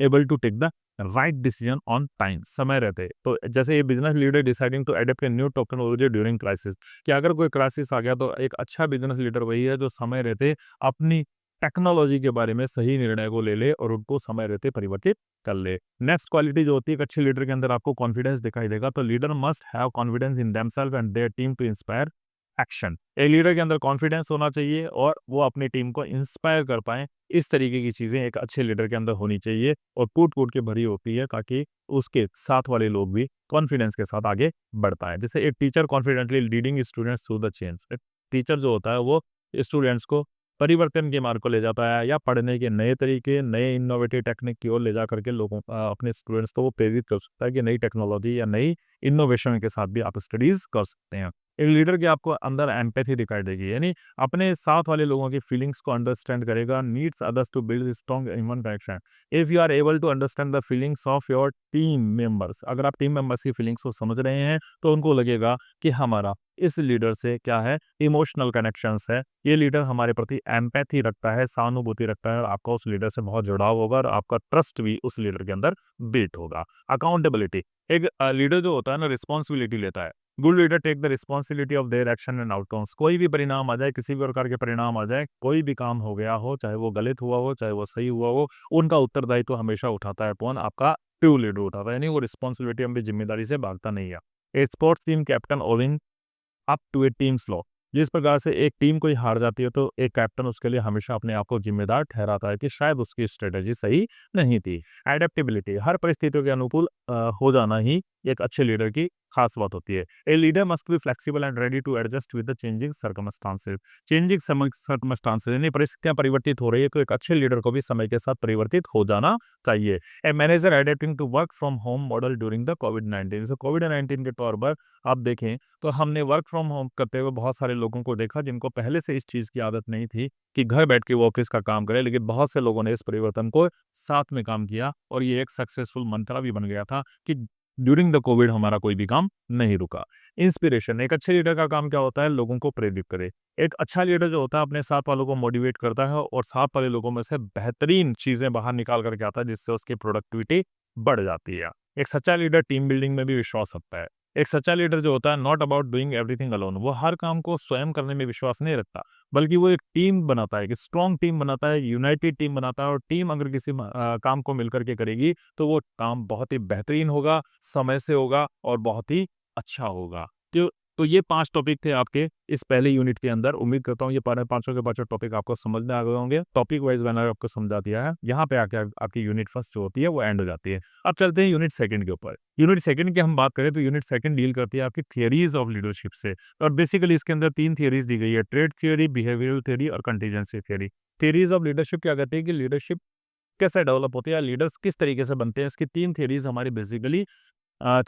able to take the right decision on time, समय रहते। तो जैसे ये business leader deciding to adapt a new technology during crisis, कि अगर कोई क्राइसिस आ गया तो एक अच्छा बिजनेस लीडर वही है जो समय रहते अपनी टेक्नोलॉजी के बारे में सही निर्णय को ले ले और उनको समय रहते परिवर्तित कर ले। नेक्स्ट क्वालिटी जो होती है एक अच्छे लीडर के अंदर, आपको कॉन्फिडेंस दिखाई देगा। तो leader must have confidence in themselves and their team to inspire action. एक लीडर के अंदर कॉन्फिडेंस होना चाहिए और वो अपनी टीम को इंस्पायर कर पाए। इस तरीके की चीजें एक अच्छे लीडर के अंदर होनी चाहिए और कूट कूट के भरी होती है ताकि उसके साथ वाले लोग भी कॉन्फिडेंस के साथ आगे बढ़ पाए। जैसे एक teacher confidently leading students through the change. Teacher जो होता है वो स्टूडेंट्स को परिवर्तन के मार्ग को ले जाता है या पढ़ने के नए तरीके, नए इनोवेटिव टेक्निक की ओर ले जा करके लोगों अपने स्टूडेंट्स को वो प्रेरित कर सकता है कि नई टेक्नोलॉजी या नई इनोवेशन के साथ भी आप स्टडीज कर सकते हैं। एक लीडर के आपको अंदर एम्पैथी दिखाई देगी, यानी अपने साथ वाले लोगों की फीलिंग्स को अंडरस्टैंड करेगा। Needs others to build strong human connection. If you are able to understand the feelings of your team members, अगर आप टीम मेंबर्स की फीलिंग्स को समझ रहे हैं तो उनको लगेगा कि हमारा इस लीडर से क्या है, इमोशनल कनेक्शंस है, ये लीडर हमारे प्रति एम्पैथी रखता है, सहानुभूति रखता है और आपका उस लीडर से बहुत जुड़ाव होगा और आपका ट्रस्ट भी उस लीडर के अंदर बिल्ड होगा। अकाउंटेबिलिटी, एक लीडर जो होता है ना रिस्पॉन्सिबिलिटी लेता है। Good leader take the responsibility of their action and outcomes. कोई भी परिणाम आ जाए, किसी भी प्रकार के परिणाम आ जाए, कोई भी काम हो गया हो, चाहे वो गलत हुआ हो चाहे वो सही हुआ हो, उनका उत्तरदायित्व हमेशा उठाता है कौन, आपका ट्रू लीडर उठाता है। यानी वो रिस्पॉन्सिबिलिटी अपनी जिम्मेदारी से भागता नहीं है। A sports team captain owing up to a team slow, जिस प्रकार से एक टीम कोई हार जाती है तो एक कैप्टन उसके लिए हमेशा अपने आप को जिम्मेदार ठहराता है कि शायद उसकी स्ट्रेटेजी सही नहीं थी। एडेप्टेबिलिटी, हर परिस्थितियों के अनुकूल हो जाना ही एक अच्छे लीडर की खास बात होती है। A leader must be flexible and ready to adjust with the changing circumstances. Changing circumstances यानी परिस्थितियां परिवर्तित हो रही है, तो एक अच्छे लीडर को भी समय के साथ परिवर्तित हो जाना चाहिए। A manager adapting to work from home model during the कोविड-19। सो कोविड-19 के तौर पर आप देखें तो हमने वर्क फ्रॉम होम करते हुए बहुत सारे लोगों को देखा जिनको पहले से इस चीज़ की आदत नहीं थी कि घर बैठ के वो ऑफिस का काम करें, लेकिन बहुत से लोगों ने इस परिवर्तन को साथ में काम किया और ये एक सक्सेसफुल मंत्रा भी बन गया था कि ड्यूरिंग द कोविड हमारा कोई भी काम नहीं रुका। इंस्पिरेशन, एक अच्छे लीडर का काम क्या होता है? लोगों को प्रेरित करे। एक अच्छा लीडर जो होता है अपने साथ वालों को मोटिवेट करता है और साथ वाले लोगों में से बेहतरीन चीज़ें बाहर निकाल करके आता है, जिससे उसकी प्रोडक्टिविटी बढ़ जाती है। एक सच्चा लीडर टीम बिल्डिंग में भी विश्वास रखता है। एक सच्चा लीडर जो होता है not about doing everything alone, वो हर काम को स्वयं करने में विश्वास नहीं रखता, बल्कि वो एक टीम बनाता है, एक स्ट्रॉन्ग टीम बनाता है, यूनाइटेड टीम बनाता है। और टीम अगर किसी काम को मिलकर के करेगी तो वो काम बहुत ही बेहतरीन होगा, समय से होगा और बहुत ही अच्छा होगा। तो ये 5 टॉपिक थे आपके इस पहले यूनिट के अंदर। उम्मीद करता हूँ ये पाँचों के पाँचों टॉपिक आपको समझ में आ गए होंगे। टॉपिक वाइज मैंने आपको समझा दिया है। यहाँ पे आके आपकी यूनिट फर्स्ट जो होती है वो एंड हो जाती है। अब चलते हैं यूनिट सेकंड के ऊपर। यूनिट सेकंड की हम बात करें तो यूनिट सेकंड डील करती है आपकी थियरीज ऑफ लीडरशिप से। और बेसिकली इसके अंदर 3 थियरीज दी गई है, ट्रेड थियरी, बिहेवियरल थियरी और contingency theory. Theories of leadership क्या कहते हैं कि लीडरशिप कैसे डेवलप होती है, लीडर्स किस तरीके से बनते हैं, इसकी 3 थियरीज हमारी बेसिकली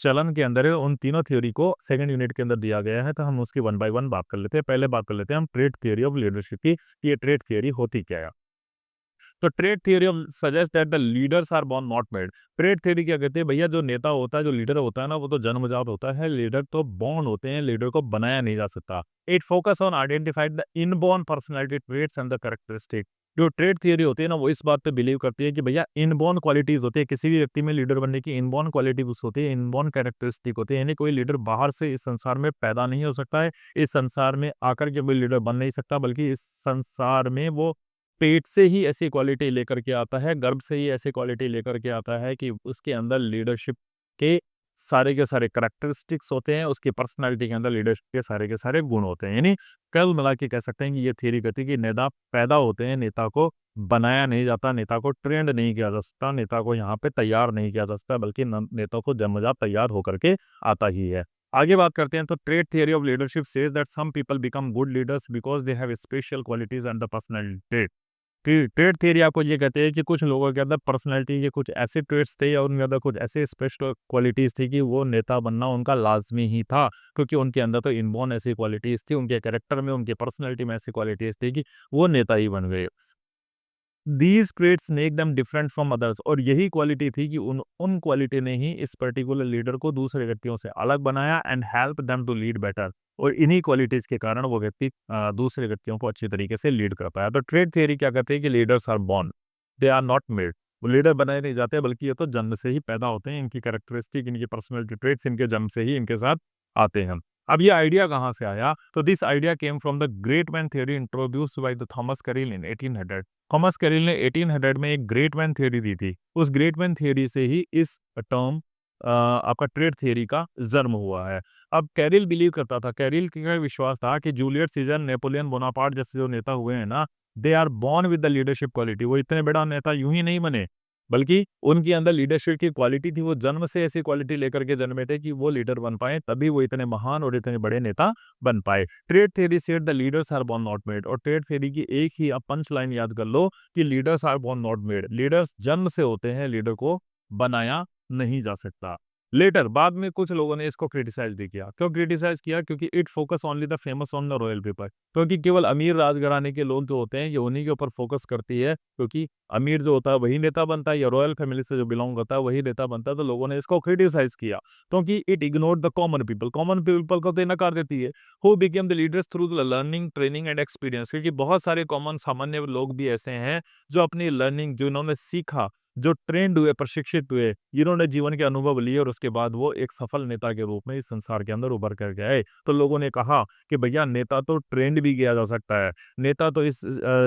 चलन के अंदर है। उन तीनों थ्योरी को सेकंड यूनिट के अंदर दिया गया है, तो हम उसकी वन बाय वन बात कर लेते हैं। पहले बात कर लेते हैं हम ट्रेड थियरी ऑफ लीडरशिप की, कि ये ट्रेड थियरी होती क्या है। तो trait theory of suggest that the leaders are born not made. Trait theory क्या कहते हैं भैया, जो नेता होता है, जो लीडर होता है ना, वो तो जन्मजात होता है, लीडर तो बॉर्न होते हैं, लीडर को बनाया नहीं जा सकता। It focus on identified the inborn personality traits and the characteristic. जो ट्रेड थियरी होती है ना, वो इस बात पे बिलीव करती है कि भैया इनबॉर्न क्वालिटीज होती है, किसी भी व्यक्ति में लीडर बनने की इनबॉर्न क्वालिटीज होती है, इनबॉर्न कैरेक्टरिस्टिक होती है। यानी कोई लीडर बाहर से इस संसार में पैदा नहीं हो सकता है, इस संसार में आकर के कोई लीडर बन नहीं सकता, बल्कि इस संसार में वो पेट से ही ऐसी क्वालिटी लेकर के आता है, गर्भ से ही ऐसी क्वालिटी लेकर के आता है कि उसके अंदर लीडरशिप के सारे करैक्टरिस्टिक्स होते हैं, उसकी पर्सनैलिटी के अंदर लीडरशिप के सारे गुण होते हैं। यानी कुल मिला के कह सकते हैं कि ये थ्योरी कहती है कि नेता पैदा होते हैं, नेता को बनाया नहीं जाता, नेता को ट्रेंड नहीं किया जा सकता, नेता को यहाँ पे तैयार नहीं किया जा सकता, बल्कि नेता को जन्मजात तैयार होकर के आता ही है। आगे बात करते हैं तो trait theory of leadership says that some people become good leaders because they have special qualities and the personality trait. Trait theory आपको ये कहते हैं कि कुछ लोगों के अंदर पर्सनैलिटी के कुछ ऐसे ट्रेड्स थे या उनके अंदर कुछ ऐसे स्पेशल क्वालिटीज थी कि वो नेता बनना उनका लाजमी ही था, क्योंकि उनके अंदर तो इनबॉर्न ऐसी क्वालिटीज थी, उनके कैरेक्टर में, उनकी पर्सनैलिटी में ऐसी क्वालिटीज थी कि वो नेता ही बन गए। These traits make them different from others. और यही क्वालिटी थी कि उन उन क्वालिटी ने ही इस पर्टिकुलर लीडर को दूसरे व्यक्तियों से अलग बनाया and help them to lead better. और इन्हीं क्वालिटीज के कारण वो व्यक्ति दूसरे व्यक्तियों को अच्छी तरीके से लीड कर पाया। तो ट्रेड थियरी क्या कहते हैं कि leaders are born, they are not made. वो लीडर बनाए नहीं जाते, बल्कि ये तो जन्म से ही पैदा होते हैं, इनकी कैरेक्टरिस्टिक, इनकी पर्सनैलिटी ट्रेट्स इनके जन्म से ही इनके साथ आते हैं। अब ये आइडिया कहाँ से आया? तो this idea came from the great man theory introduced by the Thomas Carlyle इन 1800। थॉमस कैरिल ने 1800 में एक ग्रेट मैन थ्योरी दी थी। उस ग्रेट मैन थ्योरी से ही इस टर्म आपका ट्रेड थ्योरी का जन्म हुआ है। अब कैरिल बिलीव करता था, कैरिल का विश्वास था कि जूलियस सीजर, नेपोलियन बोनापार्ट जैसे जो नेता हुए हैं ना, they are born with the leadership quality. वो इतने बड़ा नेता यूं ही नहीं बने, बल्कि उनके अंदर लीडरशिप की क्वालिटी थी। वो जन्म से ऐसी क्वालिटी लेकर के जन्मे थे कि वो लीडर बन पाए, तभी वो इतने महान और इतने बड़े नेता बन पाए। Trait theory said the leaders are born not made. और ट्रेड थ्योरी की एक ही आप पंच लाइन याद कर लो कि leaders are born not made. Leaders जन्म से होते हैं, लीडर को बनाया नहीं जा सकता। लेटर बाद में कुछ लोगों ने इसको क्रिटिसाइज भी किया। क्यों क्रिटिसाइज किया? क्योंकि it focus only the famous on the royal people. क्योंकि केवल अमीर राजघराने के लोग जो होते हैं ये उन्हीं के ऊपर फोकस करती है, क्योंकि अमीर जो होता है वही नेता बनता है, या रॉयल फैमिली से जो बिलोंग करता है वही नेता बनता है। तो लोगों ने इसको क्रिटिसाइज किया, क्योंकि it ignored the common people. Common people को तो नकार देती है। Who became the leaders through the learning, training and experience. क्योंकि बहुत सारे कॉमन सामान्य लोग भी ऐसे हैं जो अपनी लर्निंग, जो इन्होंने सीखा, जो ट्रेंड हुए, प्रशिक्षित हुए, जिन्होंने जीवन के अनुभव लिए और उसके बाद वो एक सफल नेता के रूप में इस संसार के अंदर उभर कर गए। तो लोगों ने कहा कि भैया नेता तो ट्रेंड भी किया जा सकता है, नेता तो इस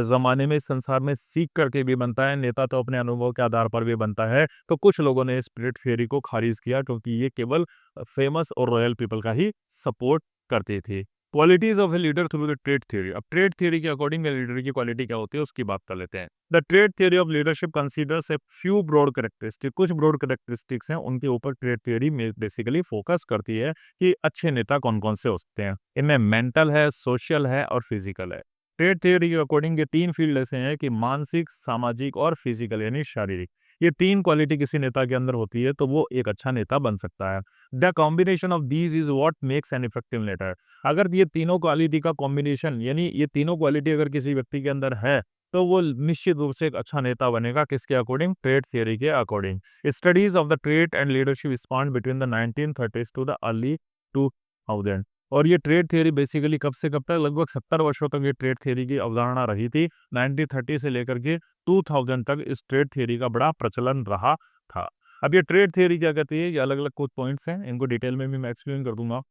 जमाने में, इस संसार में सीख करके भी बनता है, नेता तो अपने अनुभव के आधार पर भी बनता है। तो कुछ लोगों ने इस ट्रेड थ्योरी को खारिज किया, क्योंकि ये केवल फेमस और रॉयल पीपल का ही सपोर्ट करते थे। Qualities of a leader through the trait theory. अब ट्रेड थ्योरी के अकॉर्डिंग लीडर की क्वालिटी क्या होती है उसकी बात कर लेते हैं। The trait theory of leadership considers a few broad characteristic, कुछ ब्रॉड कैरेक्टरिस्टिक्स हैं उनके ऊपर ट्रेड थ्योरी में बेसिकली फोकस करती है कि अच्छे नेता कौन कौन से हो सकते हैं। इनमें मेंटल है, सोशल है और फिजिकल है। ट्रेड थ्योरी के अकॉर्डिंग ये तीन फील्ड ऐसे हैं कि मानसिक, सामाजिक और फिजिकल यानी शारीरिक। ये तीन क्वालिटी किसी नेता के अंदर होती है तो वो एक अच्छा नेता बन सकता है। The combination of these is what makes an effective leader. अगर ये तीनों क्वालिटी का कॉम्बिनेशन यानी ये तीनों क्वालिटी अगर किसी व्यक्ति के अंदर है तो वो निश्चित रूप से एक अच्छा नेता बनेगा। किसके अकॉर्डिंग? ट्रेड थियरी के according. Studies of the trait and leadership span between the 1930s to the early 2000। और ये ट्रेड थियरी बेसिकली कब से कब तक, लगभग 70 वर्षों तक ये ट्रेड थियरी की अवधारणा रही थी। 1930 से लेकर के 2000 तक इस ट्रेड थियरी का बड़ा प्रचलन रहा था। अब ये ट्रेड थियरी क्या कहती है, ये अलग अलग कुछ पॉइंट्स हैं, इनको डिटेल में भी मैं एक्सप्लेन कर दूंगा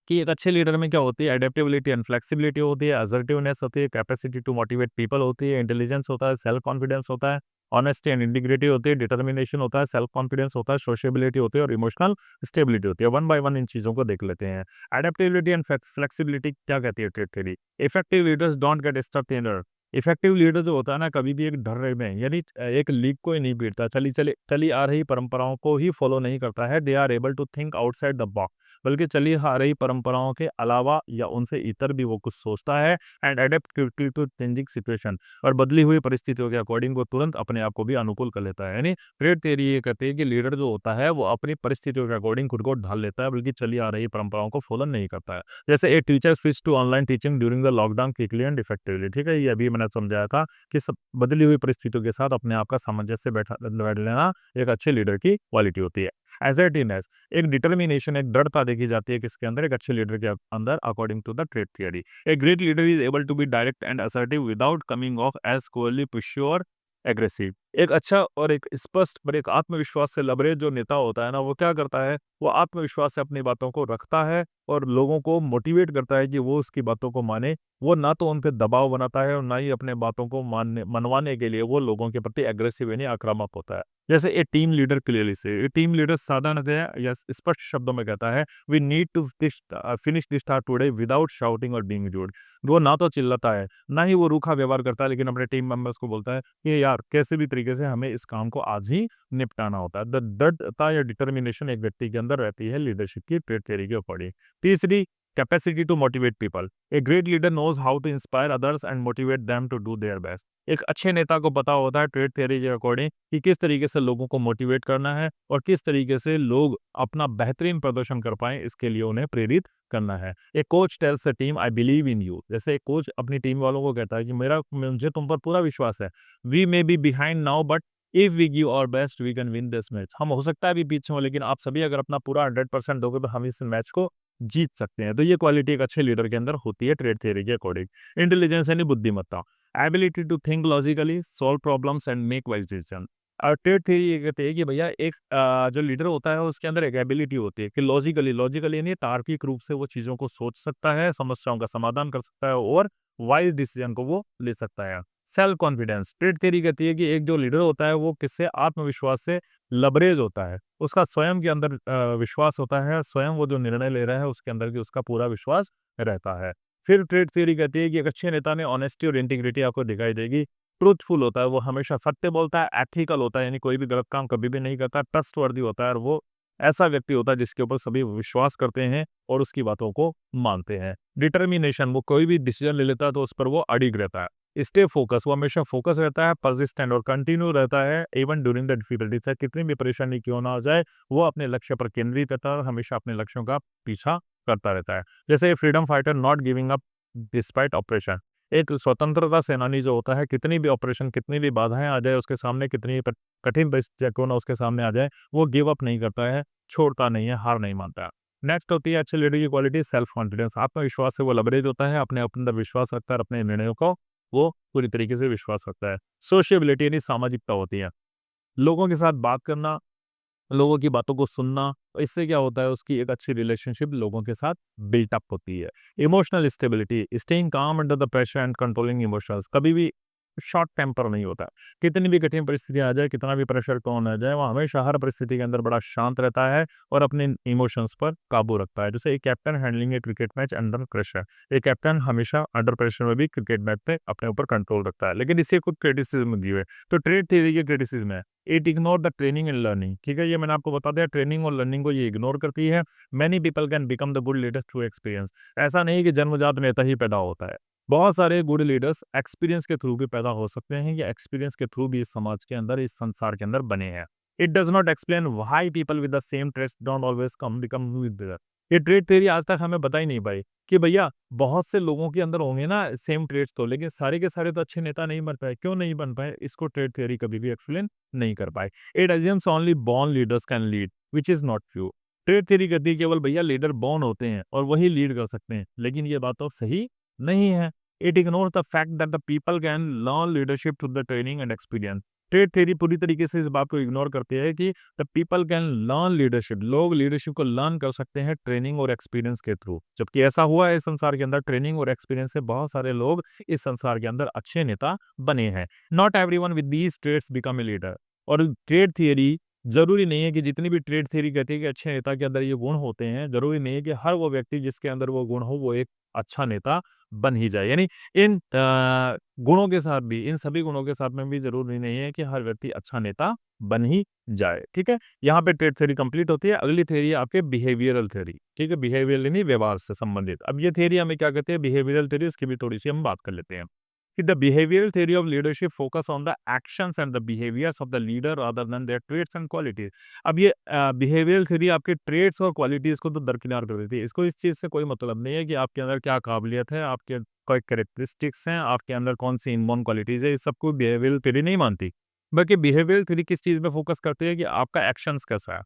कि एक अच्छे लीडर में क्या होती है। एडेप्टेबिलिटी एंड फ्लेक्सिबिलिटी होती है, असर्टिवनेस होती है, कैपेसिटी टू मोटिवेट पीपल होती है, इंटेलिजेंस होता है, सेल्फ कॉन्फिडेंस होता है, ऑनेस्टी एंड इंटीग्रिटी होती है, डिटर्मिनेशन होता है, सेल्फ कॉन्फिडेंस होता है, सोशेबिलिटी होती है और इमोशनल स्टेबिलिटी होती है। वन बाय वन इन चीज़ों को देख लेते हैं। एडेप्टेबिलिटी एंड फ्लेक्सिबिलिटी क्या कहती है trait theory? Effective leaders don't get stuck in. Effective leader जो होता है ना, कभी भी एक ढर्रे में यानी एक लीक को ही नहीं पीटता, चली आ रही परंपराओं को ही फॉलो नहीं करता है। They are able to think outside the box, बल्कि चली आ रही परंपराओं के अलावा या उनसे इतर भी वो कुछ सोचता है। And adept quickly to changing situation, और बदली हुई परिस्थितियों के अकॉर्डिंग वो तुरंत अपने आप को भी अनुकूल कर लेता है। यानी ट्रेड थियरी ये कहती है कि लीडर जो होता है वो अपनी परिस्थितियों के अकॉर्डिंग खुद को ढाल लेता है, बल्कि चली आ रही परंपराओं को फॉलो नहीं करता है। जैसे a teacher switch to online teaching during the lockdown quickly and effectively. ठीक है, ये अभी मैंने समझाया था कि सब बदली हुई परिस्थितियों के साथ अपने आप का सामंजस्य बैठ लेना एक अच्छे लीडर की क्वालिटी होती है। एसर्टिवनेस, एक डिटर्मिनेशन, एक दृढ़ता देखी जाती है किसके अंदर? एक अच्छे लीडर के अंदर, according to the trait theory. A great leader is able to be direct and assertive without coming off as coarsely pushy और एग्रेसिव। एक अच्छा और एक स्पष्ट और एक आत्मविश्वास से लबरेज जो नेता होता है ना, वो क्या करता है, वो आत्मविश्वास से अपनी बातों को रखता है और लोगों को मोटिवेट करता है कि वो उसकी बातों को माने। वो ना तो उन पे दबाव बनाता है और ना ही अपने बातों को मनवाने के लिए वो लोगों के प्रति एग्रेसिव यानी आक्रामक होता है। जैसे ए टीम लीडर क्लियरली से, ए टीम लीडर साधारणतः या स्पष्ट शब्दों में कहता है, we need to finish this task today without shouting और बीइंग रूड। वो ना तो चिल्लाता है, ना ही वो रूखा व्यवहार करता है, लेकिन अपने टीम मेंबर्स को बोलता है कि यार कैसे भी तरीके से हमें इस काम को आज ही निपटाना होता है। द दृढ़ता या डिटर्मिनेशन एक व्यक्ति के अंदर रहती है लीडरशिप की ट्रेड थ्योरी के अकॉर्डिंग। तीसरी, capacity to motivate people. A great leader knows how to inspire others and motivate them to do their best. एक अच्छे नेता को पता होता है ट्रेड थ्योरी के अकॉर्डिंग कि किस तरीके से लोगों को मोटिवेट करना है और किस तरीके से लोग अपना बेहतरीन प्रदर्शन कर पाएं, इसके लिए उन्हें प्रेरित करना है। एक coach tells the team I believe in you. जैसे एक कोच अपनी टीम वालों को कहता है कि मुझे तुम पर पूरा विश्वास है। We may be behind now but if we give our best we can win this match. हम हो सकता है अभी पीछे हो, लेकिन आप सभी अगर अपना पूरा 100% दोगे तो हम इस मैच को जीत सकते हैं। तो ये क्वालिटी एक अच्छे लीडर के अंदर होती है ट्रेड थ्योरी के अकॉर्डिंग। इंटेलिजेंस यानी बुद्धिमत्ता, ability to think logically, solve problems and make wise decision. और ट्रेड थ्योरी ये कहते हैं कि भैया एक जो लीडर होता है उसके अंदर एक एबिलिटी होती है कि लॉजिकली यानी तार्किक रूप से वो चीज़ों को सोच सकता है, समस्याओं का समाधान कर सकता है और वाइज डिसीजन को वो ले सकता है। सेल्फ कॉन्फिडेंस, ट्रेड थ्योरी कहती है कि एक जो लीडर होता है वो किससे? आत्मविश्वास से लबरेज होता है। उसका स्वयं के अंदर विश्वास होता है, स्वयं वो जो निर्णय ले रहा है उसके अंदर भी उसका पूरा विश्वास रहता है। फिर ट्रेड थ्योरी कहती है कि एक अच्छे नेता में ऑनेस्टी और इंटीग्रिटी आपको दिखाई देगी। ट्रूथफुल होता है, वो हमेशा सत्य बोलता है, एथिकल होता है यानी कोई भी गलत काम कभी भी नहीं करता, ट्रस्टवर्दी होता है और वो ऐसा व्यक्ति होता है जिसके ऊपर सभी विश्वास करते हैं और उसकी बातों को मानते हैं। डिटर्मिनेशन, वो कोई भी डिसीजन ले लेता है तो उस पर वो अडिग रहता है। स्टे फोकस, वो हमेशा फोकस रहता है, परसिस्टेंट और कंटिन्यू रहता है इवन ड्यूरिंग द डिफिकल्टी। चाहे कितनी भी परेशानी क्यों ना आ जाए, वो अपने लक्ष्य पर केंद्रित रहता है और हमेशा अपने लक्ष्यों का पीछा करता रहता है। जैसे freedom fighter not giving up despite operation. एक स्वतंत्रता सेनानी जो होता है, कितनी भी ऑपरेशन, कितनी भी बाधाएं आ जाए उसके सामने, कितनी भी कठिन परिस्थितियां क्यों ना उसके सामने आ जाए, वो गिव अप नहीं करता है, छोड़ता नहीं है, हार नहीं मानता है। नेक्स्ट होती है अच्छे लीडर की क्वालिटी सेल्फ कॉन्फिडेंस। आत्मविश्वास से वो लबरेज होता है, अपने अंदर विश्वास रखता है, अपने निर्णयों को वो पूरी तरीके से विश्वास रखता है। सोशियबिलिटी यानी सामाजिकता होती है, लोगों के साथ बात करना, लोगों की बातों को सुनना, इससे क्या होता है उसकी एक अच्छी रिलेशनशिप लोगों के साथ बिल्टअप होती है। इमोशनल स्टेबिलिटी, स्टेइंग काम under the pressure and controlling emotions. कभी भी शॉर्ट टेम्पर नहीं होता। कितनी भी कठिन परिस्थिति आ जाए, कितना भी प्रेशर कौन आ जाए, वो हमेशा हर परिस्थिति के अंदर बड़ा शांत रहता है और अपने इमोशंस पर काबू रखता है। जैसे एक कैप्टन हैंडलिंग ए क्रिकेट मैच अंडर प्रेशर। एक कैप्टन हमेशा अंडर प्रेशर में भी क्रिकेट मैच पे अपने ऊपर कंट्रोल रखता है। लेकिन इससे कुछ क्रिटिसिज्म दी हुई है। तो ट्रेड थ्योरी की क्रिटिसिज्म है, it ignore the training and learning. ठीक है, ये मैंने आपको बता दिया, ट्रेनिंग और लर्निंग को ये इग्नोर करती है। Many people can become the good leaders through experience. ऐसा नहीं कि जन्मजात नेता ही पैदा होता है। बहुत सारे गुड लीडर्स एक्सपीरियंस के थ्रू भी पैदा हो सकते हैं, या एक्सपीरियंस के थ्रू भी इस समाज के अंदर, इस संसार के अंदर बने हैं। It does not explain why people with the same trace don't always come become leader. ये ट्रेड थ्योरी आज तक हमें बता ही नहीं पाई कि भैया बहुत से लोगों के अंदर होंगे ना सेम ट्रेड्स, तो लेकिन सारे के सारे तो अच्छे नेता नहीं बन पाए। क्यों नहीं बन पाए? इसको ट्रेड थ्योरी कभी भी एक्सप्लेन नहीं कर पाए। It assumes only born leaders can lead, which is not true. Trade theory कहती है केवल भैया लीडर बॉर्न होते हैं और वही लीड कर सकते हैं, लेकिन ये बात तो सही नहीं है। It ignores the fact that the people can learn leadership through the training and experience. Trade theory पूरी तरीके से इस बात को इग्नोर करती है कि the people can learn leadership, लोग लीडरशिप को लर्न कर सकते हैं ट्रेनिंग और एक्सपीरियंस के थ्रू। जबकि ऐसा हुआ है इस संसार के अंदर, ट्रेनिंग और एक्सपीरियंस से बहुत सारे लोग इस संसार के अंदर अच्छे नेता बने हैं। Not everyone with these traits become a leader. और ट्रेड थियरी जरूरी नहीं है कि जितनी भी ट्रेड थियरी कहती है कि अच्छे नेता के अंदर ये गुण होते हैं, जरूरी नहीं है कि हर वो व्यक्ति जिसके अंदर वो गुण हो वो एक अच्छा नेता बन ही जाए। यानी इन गुणों के साथ भी, इन सभी गुणों के साथ में भी जरूरी नहीं है कि हर व्यक्ति अच्छा नेता बन ही जाए। ठीक है, यहाँ पे ट्रेड थ्योरी कंप्लीट होती है। अगली थ्योरी है आपके बिहेवियरल थ्योरी। ठीक है, बिहेवियरल यानी व्यवहार से संबंधित। अब ये थ्योरी हमें क्या कहते हैं, बिहेवियरल थ्योरी, इसकी भी थोड़ी सी हम बात कर लेते हैं कि the behavioral theory of leadership focus on the actions and the behaviors of the leader rather than their traits and qualities। अब ये बिहेवियरल थ्योरी आपके ट्रेड्स और क्वालिटीज को तो दरकिनार कर देती है। इसको इस चीज से कोई मतलब नहीं है कि आपके अंदर क्या काबिलियत है, आपके कोई कैरेक्टरिस्टिक्स हैं, आपके अंदर कौन सी इनबॉर्न क्वालिटीज है, इस सबको बिहेवियरल थ्योरी नहीं मानती। बल्कि बिहेवियरल थ्योरी किस चीज पे फोकस करती है कि आपका एक्शंस कैसा है,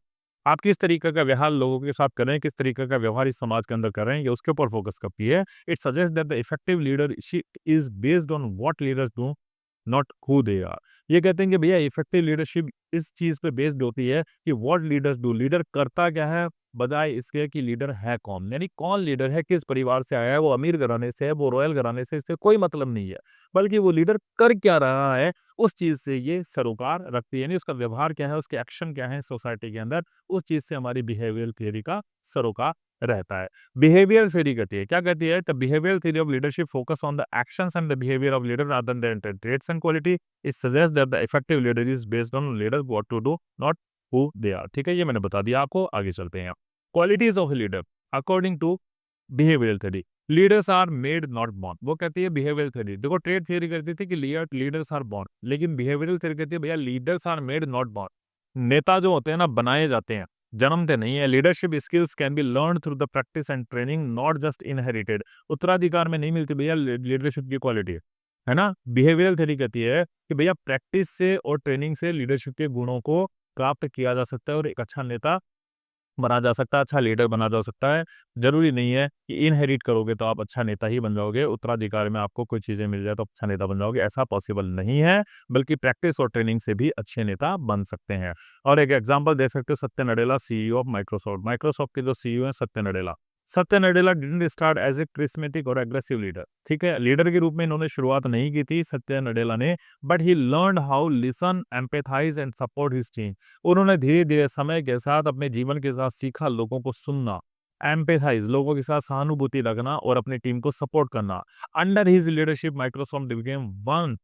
आप किस तरीके का व्यवहार लोगों के साथ कर रहे हैं, किस तरीके का व्यवहार इस समाज के अंदर कर रहे हैं, ये उसके ऊपर फोकस करती है। It suggest that the effective leadership is based on what leaders do, not who they are. ये कहते हैं कि भैया इफेक्टिव लीडरशिप इस चीज पे बेस्ड होती है कि व्हाट लीडर्स डू, लीडर करता क्या है बजाय इसके कि लीडर है कौन। यानी कौन लीडर है, किस परिवार से आया है, वो अमीर घराने से है, वो रॉयल घराने से, इससे कोई मतलब नहीं है। बल्कि वो लीडर कर क्या रहा है उस चीज से ये सरोकार रखती है। यानी उसका व्यवहार क्या है, उसके एक्शन क्या है सोसाइटी के अंदर, उस चीज से हमारी बिहेवियरल थियरी का सरोकार रहता है। बिहेवियर थ्योरी कहती है, क्या कहती है, the behaviour theory of leadership focus on the actions and the behaviour of leader rather than their traits and quality. It suggest that the effective leader is based on leader what to do, not who they are. ठीक है, ये मैंने बता दिया आपको। आगे चलते हैं। Qualities of leader according to behavioural theory, leaders are made not born. वो कहती है बिहेवियरल थ्योरी, देखो ट्रेड थ्योरी कहती थी कि लीडर्स आर बॉर्न, लेकिन बिहेवियरल थ्योरी कहती है भैया leaders are made not born. नेता जो होते हैं ना बनाए जाते हैं, जन्मते नहीं है। Leadership skills can be learn through the practice and training, not just inherited. उत्तराधिकार में नहीं मिलती भैया लीडरशिप की क्वालिटी, है ना। बिहेवियरल थ्योरी कहती है कि भैया प्रैक्टिस से और ट्रेनिंग से लीडरशिप के गुणों को प्राप्त किया जा सकता है और एक अच्छा नेता बना जा सकता है, अच्छा लीडर बना जा सकता है। ज़रूरी नहीं है कि इनहेरिट करोगे तो आप अच्छा नेता ही बन जाओगे, उत्तराधिकार में आपको कोई चीज़ें मिल जाए तो अच्छा नेता बन जाओगे, ऐसा पॉसिबल नहीं है। बल्कि प्रैक्टिस और ट्रेनिंग से भी अच्छे नेता बन सकते हैं। और एक एग्जांपल दे सकते हो, Satya Nadella CEO of Microsoft. Microsoft के जो सीईओ हैं Satya Nadella. Satya Nadella didn't start as a charismatic और एग्रेसिव लीडर। ठीक है, लीडर के रूप में इन्होंने शुरुआत नहीं की थी सत्य नडेला ने, but he learned how listen, empathise and support his team. उन्होंने धीरे-धीरे समय के साथ अपने जीवन के साथ सीखा लोगों को सुनना, एम्पैथाइज़ लोगों के साथ सहानुभूति रखना और अपनी टीम को सपोर्ट करना। Under his leadership Microsoft became one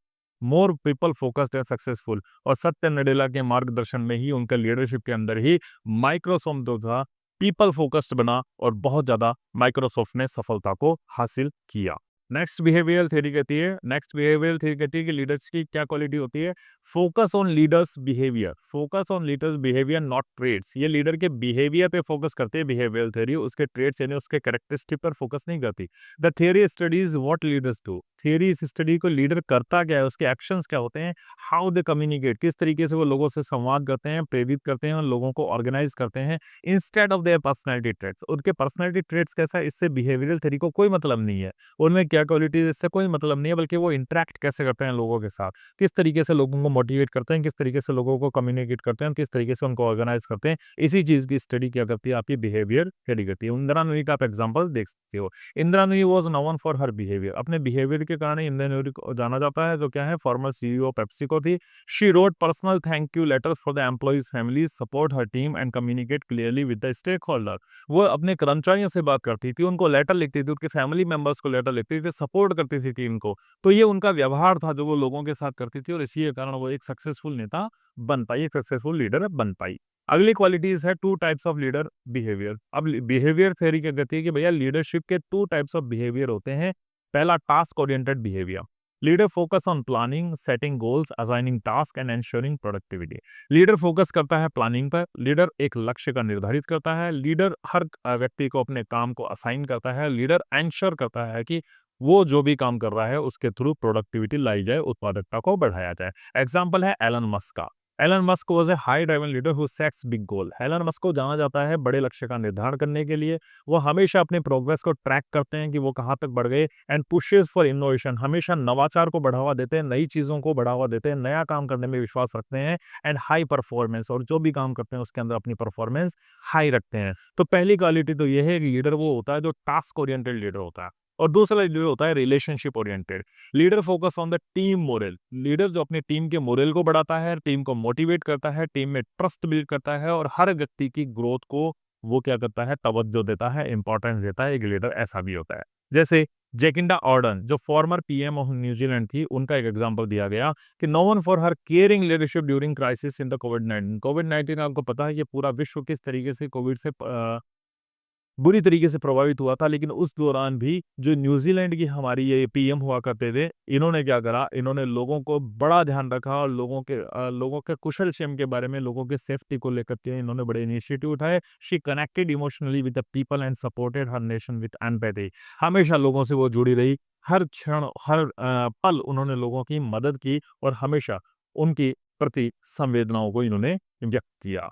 more people focused and successful. और सत्य नडेला के मार्गदर्शन में ही, उनके लीडरशिप के अंदर ही माइक्रोसॉफ्ट जो था पीपल फोकस्ड बना और बहुत ज़्यादा माइक्रोसॉफ्ट ने सफलता को हासिल किया। नेक्स्ट बिहेवियरल थ्योरी कहती है कि लीडर्स की क्या क्वालिटी होती है, focus on leaders behaviour, focus on leaders behaviour not traits. ये लीडर के बिहेवियर पे फोकस करते हैं बिहेवियरल थ्योरी, उसके ट्रेड्स यानी उसके कैरेक्टरिस्टिक पर फोकस नहीं करती। The theory studies what leaders do, theory इस स्टडी को लीडर करता क्या है, उसके एक्शंस क्या होते हैं, हाउ दे कम्युनिकेट, किस तरीके से वो लोगों से संवाद करते हैं, प्रेरित करते हैं और लोगों को ऑर्गेनाइज करते हैं, instead of their personality traits. उनके पर्सनैलिटी ट्रेट्स कैसा है, इससे बिहेवियरल थ्योरी को कोई मतलब नहीं है। उनमें क्या क्या क्वालिटीज, इससे कोई मतलब नहीं है, बल्कि वो इंटरेक्ट कैसे करते हैं लोगों के साथ, किस तरीके से लोगों को मोटिवेट करते हैं, किस तरीके से लोगों को कम्युनिकेट करते हैं, किस तरीके से उनको ऑर्गेनाइज करते हैं। इसी चीज की स्टडी क्या करती है, आपकी बिहेवियर स्टडी करती है। इंदिरा नूरी का आप एग्जाम्पल देख सकते हो। Indra Nooyi was known for her behaviour, अपने बिहेवियर के कारण इंदिरा नूरी को जाना जाता है, जो क्या है फॉर्मर सीईओ पेप्सिको थी। She wrote personal thank you letters for the employees families, support her team and communicate clearly with the stakeholder. वो अपने कर्मचारियों से बात करती थी, उनको लेटर लिखती थी, उनके फैमिली मेंबर्स को लेटर लिखती थी, सपोर्ट करती थी टीम को। तो ये उनका व्यवहार था जो वो लोगों के साथ करती थी, और इसी के कारण वो एक सक्सेसफुल नेता बन पाई, एक सक्सेसफुल लीडर बन पाई। अगली क्वालिटीज है two types of leader behaviour. अब बिहेवियर थ्योरी क्या कहती है कि भैया लीडरशिप के टू टाइप्स ऑफ बिहेवियर होते हैं। पहला task oriented behaviour, leader focus on planning, setting goals, assigning task and ensuring productivity. Leader focus करता है प्लानिंग पर, लीडर एक लक्ष्य का निर्धारित करता है, लीडर हर व्यक्ति को अपने काम को असाइन करता है, लीडर एंश्योर करता है कि वो जो भी काम कर रहा है उसके थ्रू प्रोडक्टिविटी लाई जाए, उत्पादकता को बढ़ाया जाए। एग्जाम्पल है एलन मस्क का। Elon Musk was a high driven leader who sets big goal. Elon Musk को जाना जाता है बड़े लक्ष्य का निर्धारण करने के लिए। वो हमेशा अपनी प्रोग्रेस को ट्रैक करते हैं कि वो कहाँ तक बढ़ गए, एंड पुशेस फॉर इनोवेशन, हमेशा नवाचार को बढ़ावा देते हैं, नई चीज़ों को बढ़ावा देते हैं, नया काम करने में विश्वास रखते हैं, एंड हाई परफॉर्मेंस, और जो भी काम करते हैं उसके अंदर अपनी परफॉर्मेंस हाई रखते हैं। तो पहली क्वालिटी तो ये है कि लीडर वो होता है जो टास्क ओरिएंटेड लीडर होता है, और दूसरा लीडर होता है relationship oriented leader. Focus on the team moral, leader जो अपनी टीम के मोरल को बढ़ाता है, टीम को मोटिवेट करता है, टीम में ट्रस्ट बिल्ड करता है, और हर व्यक्ति की ग्रोथ को वो क्या करता है, तवज्जो देता है, इंपॉर्टेंस देता है। एक लीडर ऐसा भी होता है। जैसे जेकिंडा ऑर्डन जो फॉर्मर पीएम ऑफ न्यूजीलैंड थी, उनका एक एग्जांपल दिया गया कि no one for her caring leadership during crisis in the कोविड-19। कोविड-19 आपको पता है कि पूरा विश्व किस तरीके से कोविड से बुरी तरीके से प्रभावित हुआ था, लेकिन उस दौरान भी जो न्यूजीलैंड की हमारी ये पीएम हुआ करते थे, इन्होंने क्या करा, इन्होंने लोगों को बड़ा ध्यान रखा, और लोगों के कुशल क्षेम के बारे में, लोगों के सेफ्टी को लेकर के इन्होंने बड़े इनिशिएटिव उठाए। She connected emotionally with the people and supported her nation with empathy. हमेशा लोगों से वो जुड़ी रही, हर क्षण हर पल उन्होंने लोगों की मदद की, और हमेशा उनकी प्रति संवेदनाओं को इन्होंने व्यक्त किया।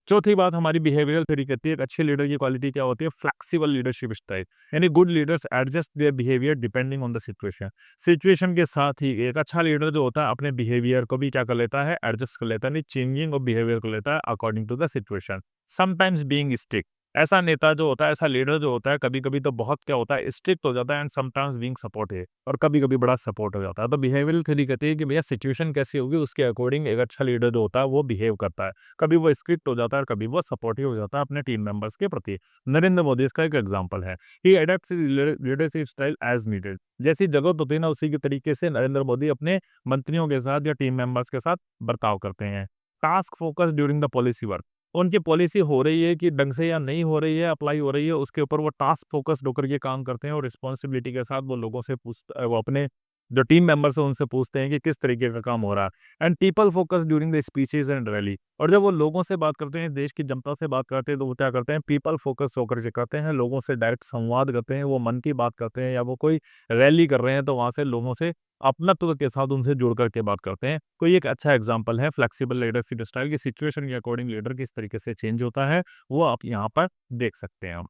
चौथी बात हमारी बिहेवियरल थ्योरी कहती है एक अच्छे लीडर की क्वालिटी क्या होती है, फ्लेक्सिबल लीडरशिप स्टाइल। यानी good leaders adjust their behaviour depending on the situation. Situation के साथ ही एक अच्छा लीडर जो होता है अपने बिहेवियर को भी क्या कर लेता है, एडजस्ट कर लेता है, नहीं चेंजिंग ऑफ बिहेवियर को लेता है according to the situation. Sometimes being strict, ऐसा नेता जो होता है, ऐसा लीडर जो होता है, कभी कभी तो बहुत क्या होता है, स्ट्रिक्ट हो जाता है, एंड समटाइम्स बीइंग सपोर्टिव, और कभी कभी बड़ा सपोर्ट हो जाता है। तो बिहेवियरल थ्योरी कहती है कि भैया सिचुएशन कैसी होगी उसके अकॉर्डिंग एक अच्छा लीडर जो होता है वो बिहेव करता है। कभी वो स्ट्रिक्ट हो जाता है और कभी वो सपोर्टिव हो जाता है अपने टीम मेंबर्स के प्रति। नरेंद्र मोदी इसका एक एग्जांपल है। He adopts leadership style as needed. जैसी जरूरत होती है ना, उसी के तरीके से नरेंद्र मोदी अपने मंत्रियों के साथ या टीम मेंबर्स के साथ बर्ताव करते हैं। Task focus during the policy work, उनकी पॉलिसी हो रही है कि ढंग से या नहीं हो रही है, अप्लाई हो रही है, उसके ऊपर वो टास्क फोकस्ड होकर के काम करते हैं, और रिस्पॉन्सिबिलिटी के साथ वो लोगों से वो अपने जो टीम मेंबर्स हैं उनसे पूछते हैं कि किस तरीके का काम हो रहा है। And people focus during the speeches and rally, और जब वो लोगों से बात करते हैं, देश की जनता से बात करते हैं, तो वो क्या करते हैं, पीपल फोकस होकर के करते हैं, लोगों से डायरेक्ट संवाद करते हैं, वो मन की बात करते हैं, या वो कोई रैली कर रहे हैं तो वहां से लोगों से अपनत्व के साथ उनसे जुड़ करके बात करते हैं। कोई एक अच्छा एग्जाम्पल है फ्लेक्सिबल लीडरशिप स्टाइल की, सिचुएशन के अकॉर्डिंग लीडर किस तरीके से चेंज होता है वो आप यहाँ पर देख सकते हैं।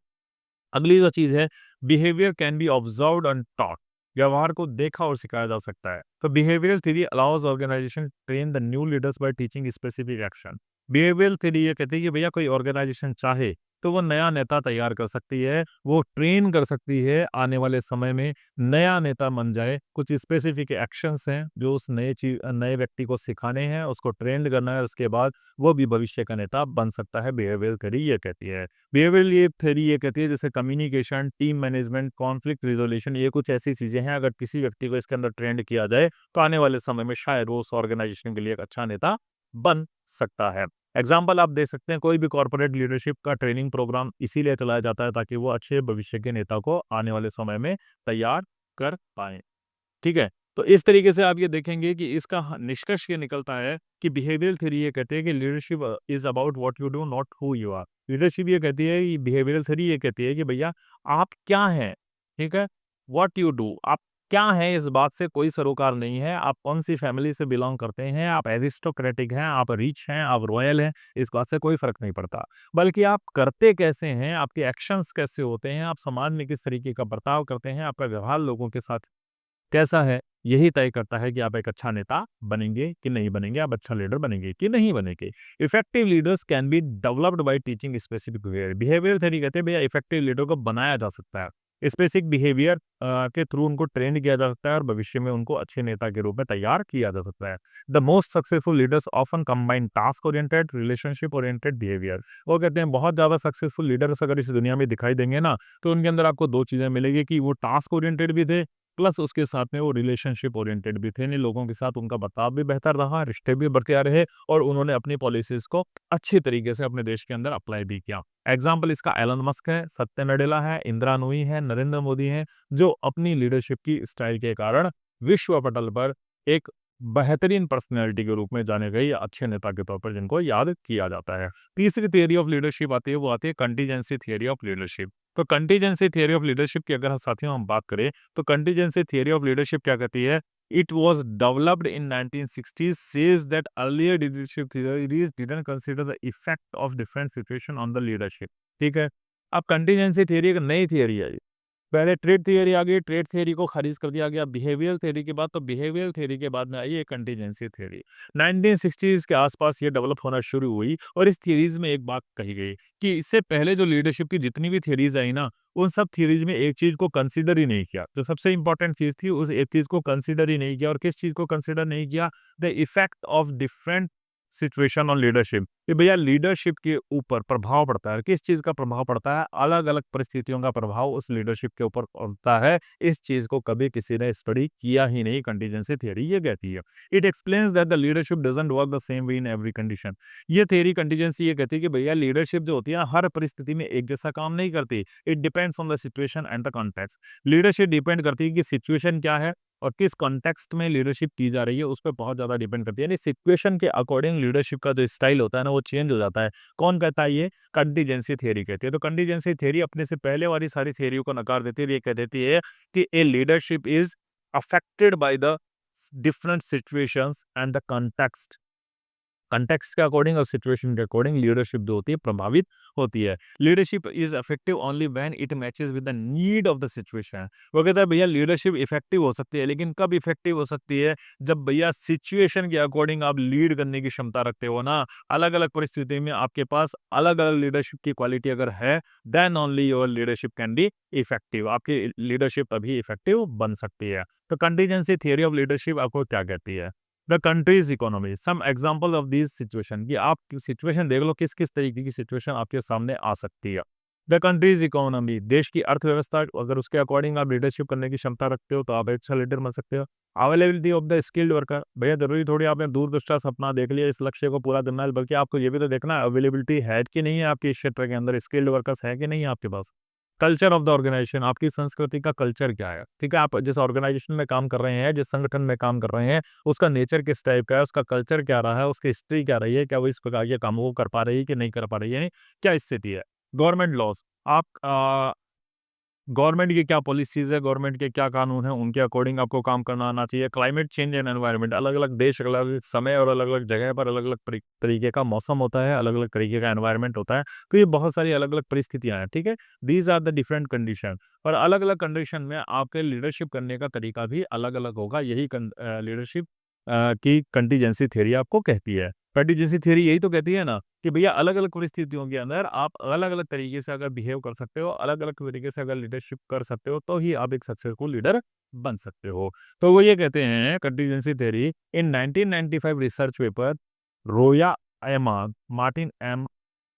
अगली जो चीज है, behaviour can be observed and taught, व्यवहार को देखा और सिखाया जा सकता है। तो behavioural theory allows organisation train the new leaders by teaching specific action. Behavioural theory ये कहती है कि भैया कोई ऑर्गेनाइजेशन चाहे तो वो नया नेता तैयार कर सकती है, वो ट्रेन कर सकती है, आने वाले समय में नया नेता बन जाए। कुछ स्पेसिफिक एक्शंस हैं जो उस नए व्यक्ति को सिखाने हैं, उसको ट्रेंड करना है, उसके बाद वो भी भविष्य का नेता बन सकता है। बिहेवियरल थ्योरी ये कहती है। बिहेवियरल ये थ्योरी ये कहती है जैसे communication, team management, conflict resolution, ये कुछ ऐसी चीजें हैं, अगर किसी व्यक्ति को इसके अंदर ट्रेंड किया जाए तो आने वाले समय में शायद वो उस ऑर्गेनाइजेशन के लिए एक अच्छा नेता बन सकता है। एग्जाम्पल आप दे सकते हैं, कोई भी कॉर्पोरेट लीडरशिप का ट्रेनिंग प्रोग्राम इसीलिए चलाया जाता है ताकि वो अच्छे भविष्य के नेता को आने वाले समय में तैयार कर पाए। ठीक है, तो इस तरीके से आप ये देखेंगे कि इसका निष्कर्ष ये निकलता है कि बिहेवियरल थ्योरी ये कहते हैं कि leadership is about what you do not who you are. Leadership ये कहती है, बिहेवियरल थ्योरी ये कहती है कि भैया आप क्या हैं, ठीक है, व्हाट यू डू, आप क्या है इस बात से कोई सरोकार नहीं है, आप कौन सी फैमिली से बिलोंग करते हैं, आप एरिस्टोक्रेटिक हैं, आप रिच हैं, आप रॉयल हैं, इस बात से कोई फर्क नहीं पड़ता। बल्कि आप करते कैसे हैं, आपके एक्शंस कैसे होते हैं, आप समाज में किस तरीके का बर्ताव करते हैं, आपका व्यवहार लोगों के साथ कैसा है, यही तय करता है कि आप एक अच्छा नेता बनेंगे कि नहीं बनेंगे, आप अच्छा लीडर बनेंगे कि नहीं बनेंगे। Effective leaders can be developed by teaching specific behaviour. Behaviour theory कहते हैं भैया इफेक्टिव लीडर को बनाया जा सकता है। स्पेसिफिक बिहेवियर के थ्रू उनको ट्रेन किया जा सकता है और भविष्य में उनको अच्छे नेता के रूप में तैयार किया जा सकता है। The most successful leaders often combine task oriented, relationship oriented behaviour. वो कहते हैं बहुत ज़्यादा सक्सेसफुल लीडर्स अगर इस दुनिया में दिखाई देंगे ना, तो उनके अंदर आपको 2 चीज़ें मिलेगी कि वो टास्क ओरिएंटेड भी थे, प्लस उसके साथ में वो रिलेशनशिप ओरिएंटेड भी थे, यानी लोगों के साथ उनका बर्ताव भी बेहतर रहा, रिश्ते भी बढ़ते रहे और उन्होंने अपनी पॉलिसीज़ को अच्छी तरीके से अपने देश के अंदर अप्लाई भी किया। एग्ज़ाम्पल इसका एलन मस्क है, सत्या नडेला है, इंदिरा नूई है, नरेंद्र मोदी हैं, जो अपनी लीडरशिप की स्टाइल के कारण विश्व पटल पर एक बेहतरीन पर्सनैलिटी के रूप में जाने गए या अच्छे नेता के तौर पर जिनको याद किया जाता है। तीसरी थियरी ऑफ लीडरशिप आती है, वो आती है कंटीजेंसी थियरी ऑफ लीडरशिप। तो कंटीजेंसी थियरी ऑफ लीडरशिप की अगर साथियों हम बात करें, तो कंटीजेंसी थियरी ऑफ लीडरशिप क्या कहती है? It was developed in 1960s, says that earlier leadership theories didn't consider the effect of different situation on the leadership. ठीक है, अब कंटीजेंसी थियरी एक नई थियरी है। पहले ट्रेड थियरी आ गई, ट्रेड थियरी को खारिज कर दिया गया बिहेवियर थियरी के बाद, तो बिहेवियर थियरी के बाद में आई है कंटीजेंसी थियरी। 1960s के आसपास ये डेवलप होना शुरू हुई और इस थियरीज में एक बात कही गई कि इससे पहले जो लीडरशिप की जितनी भी थियरीज आई ना, उन सब थियरीज में एक चीज को कंसीडर ही नहीं किया। जो सबसे इंपॉर्टेंट चीज थी, उस एक चीज को कंसीडर ही नहीं किया। और किस चीज को कंसीडर नहीं किया? The effect of different situation on leadership, कि भैया लीडरशिप के ऊपर प्रभाव पड़ता है। किस चीज का प्रभाव पड़ता है? अलग अलग परिस्थितियों का प्रभाव उस लीडरशिप के ऊपर पड़ता है। इस चीज को कभी किसी ने स्टडी किया ही नहीं। कंटीजेंसी थियरी ये कहती है, it explains that the leadership doesn't work the same way in every condition. ये थियरी कंटीजेंसी ये कहती है कि भैया लीडरशिप जो होती है हर परिस्थिति में एक जैसा काम नहीं करती। It depends on the situation and the context. Leadership depend करती है कि सिचुएशन क्या है और किस कॉन्टेक्स्ट में लीडरशिप की जा रही है, उस पे बहुत ज़्यादा डिपेंड करती है। यानी सिचुएशन के अकॉर्डिंग लीडरशिप का जो स्टाइल होता है ना, वो चेंज हो जाता है। कौन कहता है ये? कंटीजेंसी थियरी कहती है। तो कंटीजेंसी थियरी अपने से पहले वाली सारी थियरियों को नकार देती है। ये कह देती है कि a leadership is affected by the different situations and the context. Context के अकॉर्डिंग और सिचुएशन के अकॉर्डिंग लीडरशिप जो होती है प्रभावित होती है। Leadership is effective only when it matches with the need of the situation. वो कहता है भैया लीडरशिप इफेक्टिव हो सकती है, लेकिन कब इफेक्टिव हो सकती है? जब भैया सिचुएशन के अकॉर्डिंग आप लीड करने की क्षमता रखते हो ना। अलग अलग परिस्थिति में आपके पास अलग अलग लीडरशिप की क्वालिटी अगर है, then only your leadership can be effective. आपकी लीडरशिप तभी इफेक्टिव बन सकती है। तो कंटीजेंसी थियरी ऑफ लीडरशिप आपको क्या कहती है? The country's economy, some example of this situation, कि आप सिचुएशन देख लो किस किस तरीके की सिचुएशन आपके सामने आ सकती है। द कंट्रीज इकोनॉमी, देश की अर्थव्यवस्था, अगर उसके अकॉर्डिंग आप लीडरशिप करने की क्षमता रखते हो तो आप एक अच्छा लीडर बन सकते हो। Availability of the skilled worker, भैया जरूरी थोड़ी आपने दूरदृष्टा सपना देख लिया इस लक्ष्य को पूरा करना है, बल्कि आपको ये भी तो देखना है अवेलेबिलिटी है कि नहीं है आपके इस क्षेत्र के अंदर, स्किल्ड वर्कर्स है कि नहीं है आपके पास। कल्चर ऑफ द ऑर्गेनाइजेशन, आपकी संस्कृति का कल्चर क्या है? ठीक है, आप जिस ऑर्गेनाइजेशन में काम कर रहे हैं, जिस संगठन में काम कर रहे हैं, उसका नेचर किस टाइप का है, उसका कल्चर क्या रहा है, उसकी हिस्ट्री क्या रही है, क्या वो इस प्रकार के कामों को कर पा रही है कि नहीं कर पा रही है, क्या स्थिति है। गवर्नमेंट लॉज, आप गवर्नमेंट की क्या पॉलिसीज़ है, गवर्नमेंट के क्या कानून हैं, उनके अकॉर्डिंग आपको काम करना आना चाहिए। क्लाइमेट चेंज एंड एनवायरनमेंट, अलग-अलग देश, अलग-अलग समय और अलग-अलग जगह पर अलग-अलग तरीके का मौसम होता है, अलग-अलग तरीके का एनवायरनमेंट होता है। तो ये बहुत सारी अलग-अलग परिस्थितियाँ हैं, ठीक है? These are the different condition. और अलग-अलग कंडीशन में आपके लीडरशिप करने का तरीका भी अलग-अलग होगा। यही लीडरशिप की कंटीजेंसी थ्योरी आपको कहती है। कंटीजेंसी थ्योरी यही तो कहती है ना कि भैया अलग-अलग परिस्थितियों के अंदर आप अलग-अलग तरीके से अगर बिहेव कर सकते हो, अलग-अलग तरीके से अगर लीडरशिप कर सकते हो, तो ही आप एक सक्सेसफुल लीडर बन सकते हो। तो वो ये कहते हैं contingency theory, in 1995 research paper, Roya Ayman, Martin M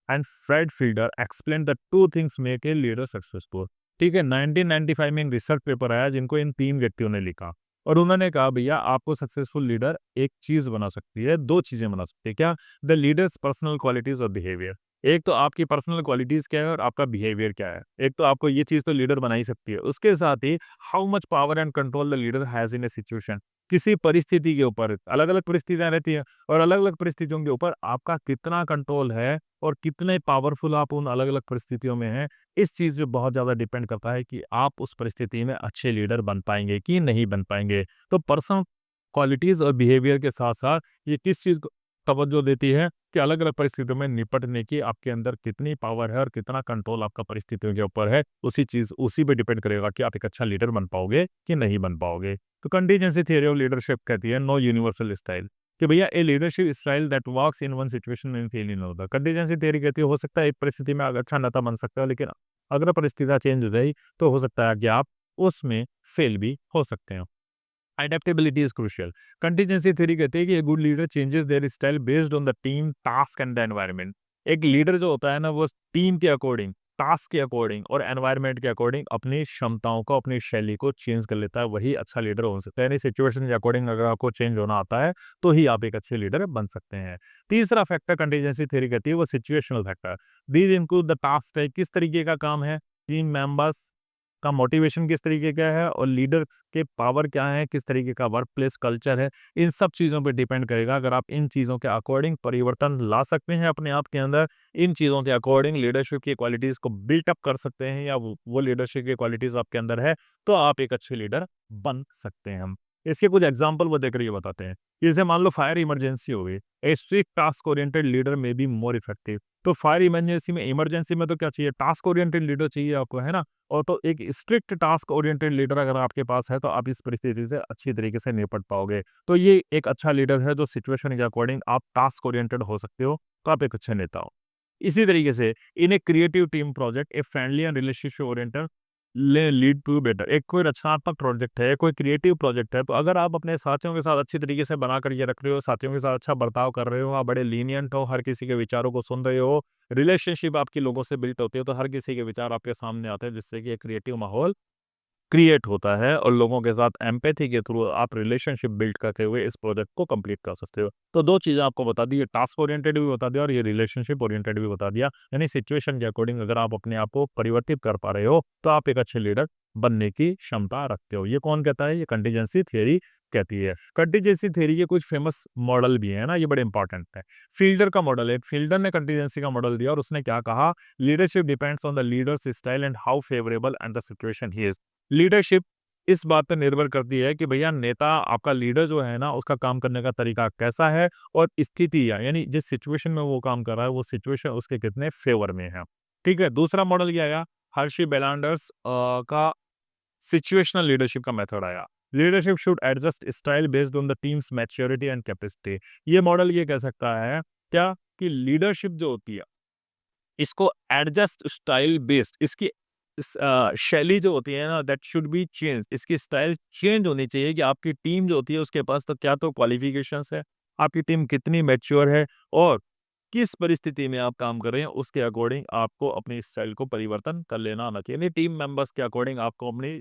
and Fred Fiedler explain the two things make a leader successful. ठीक है, 1995 में एक रिसर्च पेपर आया जिनको इन 3 व्यक्तियों ने लिखा और उन्होंने कहा भैया आपको सक्सेसफुल लीडर एक चीज बना सकती है, 2 चीजें बना सकती है। क्या? द लीडर्स पर्सनल क्वालिटीज और बिहेवियर। एक तो आपकी पर्सनल क्वालिटीज़ क्या है और आपका बिहेवियर क्या है। एक तो आपको ये चीज़ तो लीडर बना ही सकती है। उसके साथ ही how much power and control the leader has in a situation. किसी परिस्थिति के ऊपर अलग-अलग परिस्थितियाँ रहती हैं और अलग-अलग परिस्थितियों के ऊपर आपका कितना कंट्रोल है और कितने पावरफुल आप उन अलग-अलग परिस्थितियों में हैं, इस चीज़ पे बहुत ज़्यादा डिपेंड करता है कि आप उस परिस्थिति में अच्छे लीडर बन पाएँगे कि नहीं बन पाएँगे। तो पर्सनल क्वालिटीज़ और बिहेवियर के साथ-साथ ये किस चीज़ को तवज्जो देती है कि अलग-अलग परिस्थितियों में निपटने की आपके अंदर कितनी पावर है और कितना कंट्रोल आपका परिस्थितियों के ऊपर है, उसी पे डिपेंड करेगा कि आप एक अच्छा लीडर बन पाओगे कि नहीं बन पाओगे। तो कंटीजेंसी थ्योरी ऑफ लीडरशिप कहती है नो यूनिवर्सल स्टाइल कि भैया a leadership style that works in one situation may fail in another. Contingency theory कहती है हो सकता है एक परिस्थिति में आप अच्छा नेता बन सकते हो, लेकिन अगर परिस्थितियाँ चेंज हो गई तो हो सकता है कि आप उसमें फेल भी हो सकते हो। Adaptability is crucial. Contingency theory कहती है कि a good leader changes their style based on the team, task and the environment. एक लीडर जो होता है ना वो टीम के अकॉर्डिंग, टास्क के अकॉर्डिंग और एनवायरनमेंट के अकॉर्डिंग अपनी क्षमताओं को, अपनी शैली को चेंज कर लेता है, वही अच्छा लीडर हो सकता है। यानी सिचुएशन के अकॉर्डिंग अगर आपको चेंज होना आता है तो ही आप एक अच्छे लीडर बन सकते हैं। तीसरा फैक्टर कंटीजेंसी थ्योरी कहती है वो situational factor. These include the task type, किस तरीके का काम है, टीम मेंबर्स का मोटिवेशन किस तरीके का है और लीडर्स के पावर क्या है, किस तरीके का वर्क प्लेस कल्चर है, इन सब चीज़ों पे डिपेंड करेगा। अगर आप इन चीज़ों के अकॉर्डिंग परिवर्तन ला सकते हैं अपने आप के अंदर, इन चीज़ों के अकॉर्डिंग लीडरशिप की क्वालिटीज़ को बिल्ट अप कर सकते हैं या वो लीडरशिप की क्वालिटीज़ आपके अंदर है, तो आप एक अच्छे लीडर बन सकते हैं हम। इसके कुछ एग्ज़ाम्पल वो देकर ये बताते हैं। जैसे मान लो फायर इमरजेंसी हो गई, ए स्ट्रिक्ट टास्क ओरिएंटेड लीडर में बी मोर इफेक्टिव। तो फायर इमरजेंसी में तो क्या चाहिए, टास्क ओरिएंटेड लीडर चाहिए आपको, है ना? और तो एक स्ट्रिक्ट टास्क ओरिएंटेड लीडर अगर आपके पास है तो आप इस परिस्थिति से अच्छी तरीके से निपट पाओगे। तो ये एक अच्छा लीडर है जो सिचुएशन के अकॉर्डिंग आप टास्क ओरिएंटेड हो सकते हो, तो आप एक अच्छे नेता हो। इसी तरीके से in a creative team project a friendly and relationship oriented ले लीड टू बेटर। एक कोई रचनात्मक प्रोजेक्ट है, कोई क्रिएटिव प्रोजेक्ट है, तो अगर आप अपने साथियों के साथ अच्छी तरीके से बनाकर ये रख रहे हो, साथियों के साथ अच्छा बर्ताव कर रहे हो, आप बड़े लीनिएंट हो, हर किसी के विचारों को सुन रहे हो, रिलेशनशिप आपकी लोगों से बिल्ट होती है, तो हर किसी के विचार आपके सामने आते हैं, जिससे कि एक क्रिएटिव माहौल क्रिएट होता है और लोगों के साथ एम्पैथी के थ्रू आप रिलेशनशिप बिल्ड करते हुए इस प्रोजेक्ट को कंप्लीट कर सकते हो। तो 2 चीज़ें आपको बता दी, ये टास्क ओरिएंटेड भी बता दिया और ये रिलेशनशिप ओरिएंटेड भी बता दिया। यानी सिचुएशन के अकॉर्डिंग अगर आप अपने आप को परिवर्तित कर पा रहे हो, तो आप एक अच्छे लीडर बनने की क्षमता रखते हो। ये कौन कहता है? ये कंटीजेंसी थ्योरी कहती है। कंटीजेंसी थ्योरी के कुछ फेमस मॉडल भी हैं ना, ये बड़े इंपॉर्टेंट है। फील्डर का मॉडल है, फील्डर ने कंटीजेंसी का मॉडल दिया और उसने क्या कहा? Leadership depends on the leaders style and how favourable and the situation he is. Leadership इस बात पे निर्भर करती है कि भैया नेता आपका लीडर जो है ना उसका काम करने का तरीका कैसा है और स्थिति यानी जिस सिचुएशन में वो काम कर रहा है वो सिचुएशन उसके कितने फेवर में है। ठीक है, दूसरा मॉडल ये आया हर्षी बेलांडर्स का सिचुएशनल लीडरशिप का मेथड आया। Leadership should adjust style based on the teams maturity and capacity. ये मॉडल ये कह सकता है क्या कि लीडरशिप जो होती है इसको एडजस्ट स्टाइल बेस्ड इसकी शैली जो होती है ना दैट शुड बी चेंज, इसकी स्टाइल चेंज होनी चाहिए कि आपकी टीम जो होती है उसके पास तो क्या तो क्वालिफिकेशंस है, आपकी टीम कितनी मैच्योर है और किस परिस्थिति में आप काम कर रहे हैं उसके अकॉर्डिंग आपको अपनी स्टाइल को परिवर्तन कर लेना आना चाहिए। यानी टीम मेंबर्स के अकॉर्डिंग आपको अपनी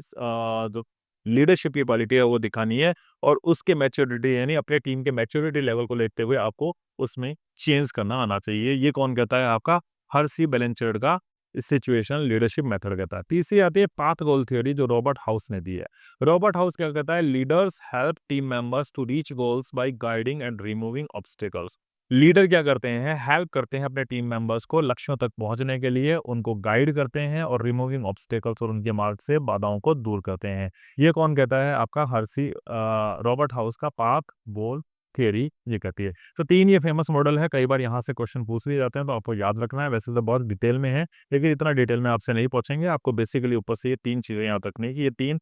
जो लीडरशिप की क्वालिटी है वो दिखानी है और उसके मैच्योरिटी यानी अपने टीम के मैच्योरिटी लेवल को देखते हुए आपको उसमें चेंज करना आना चाहिए। ये कौन कहता है? आपका हर्सी बेलेंचर्ड का सिचुएशनल लीडरशिप मेथड कहता है। तीसरी आती है पाथ गोल थ्योरी जो रॉबर्ट हाउस ने दी है। रॉबर्ट हाउस क्या कहता है? Leaders help team members to reach goals by guiding and removing obstacles. Leader क्या करते हैं? हेल्प करते हैं अपने टीम मेंबर्स को लक्ष्यों तक पहुंचने के लिए, उनको गाइड करते हैं और रिमूविंग ऑब्स्टिकल्स और उनके मार्ग से बाधाओं को दूर करते हैं। ये कौन कहता है? आपका हर्सी रॉबर्ट हाउस का पाथ गोल थ्योरी ये कहती है। तो 3 ये फेमस मॉडल है, कई बार यहाँ से क्वेश्चन पूछ लिए जाते हैं तो आपको याद रखना है। वैसे तो बहुत डिटेल में है, लेकिन इतना डिटेल में आपसे नहीं पूछेंगे। आपको बेसिकली ऊपर से ये 3 चीज़ें याद रखनी है कि ये 3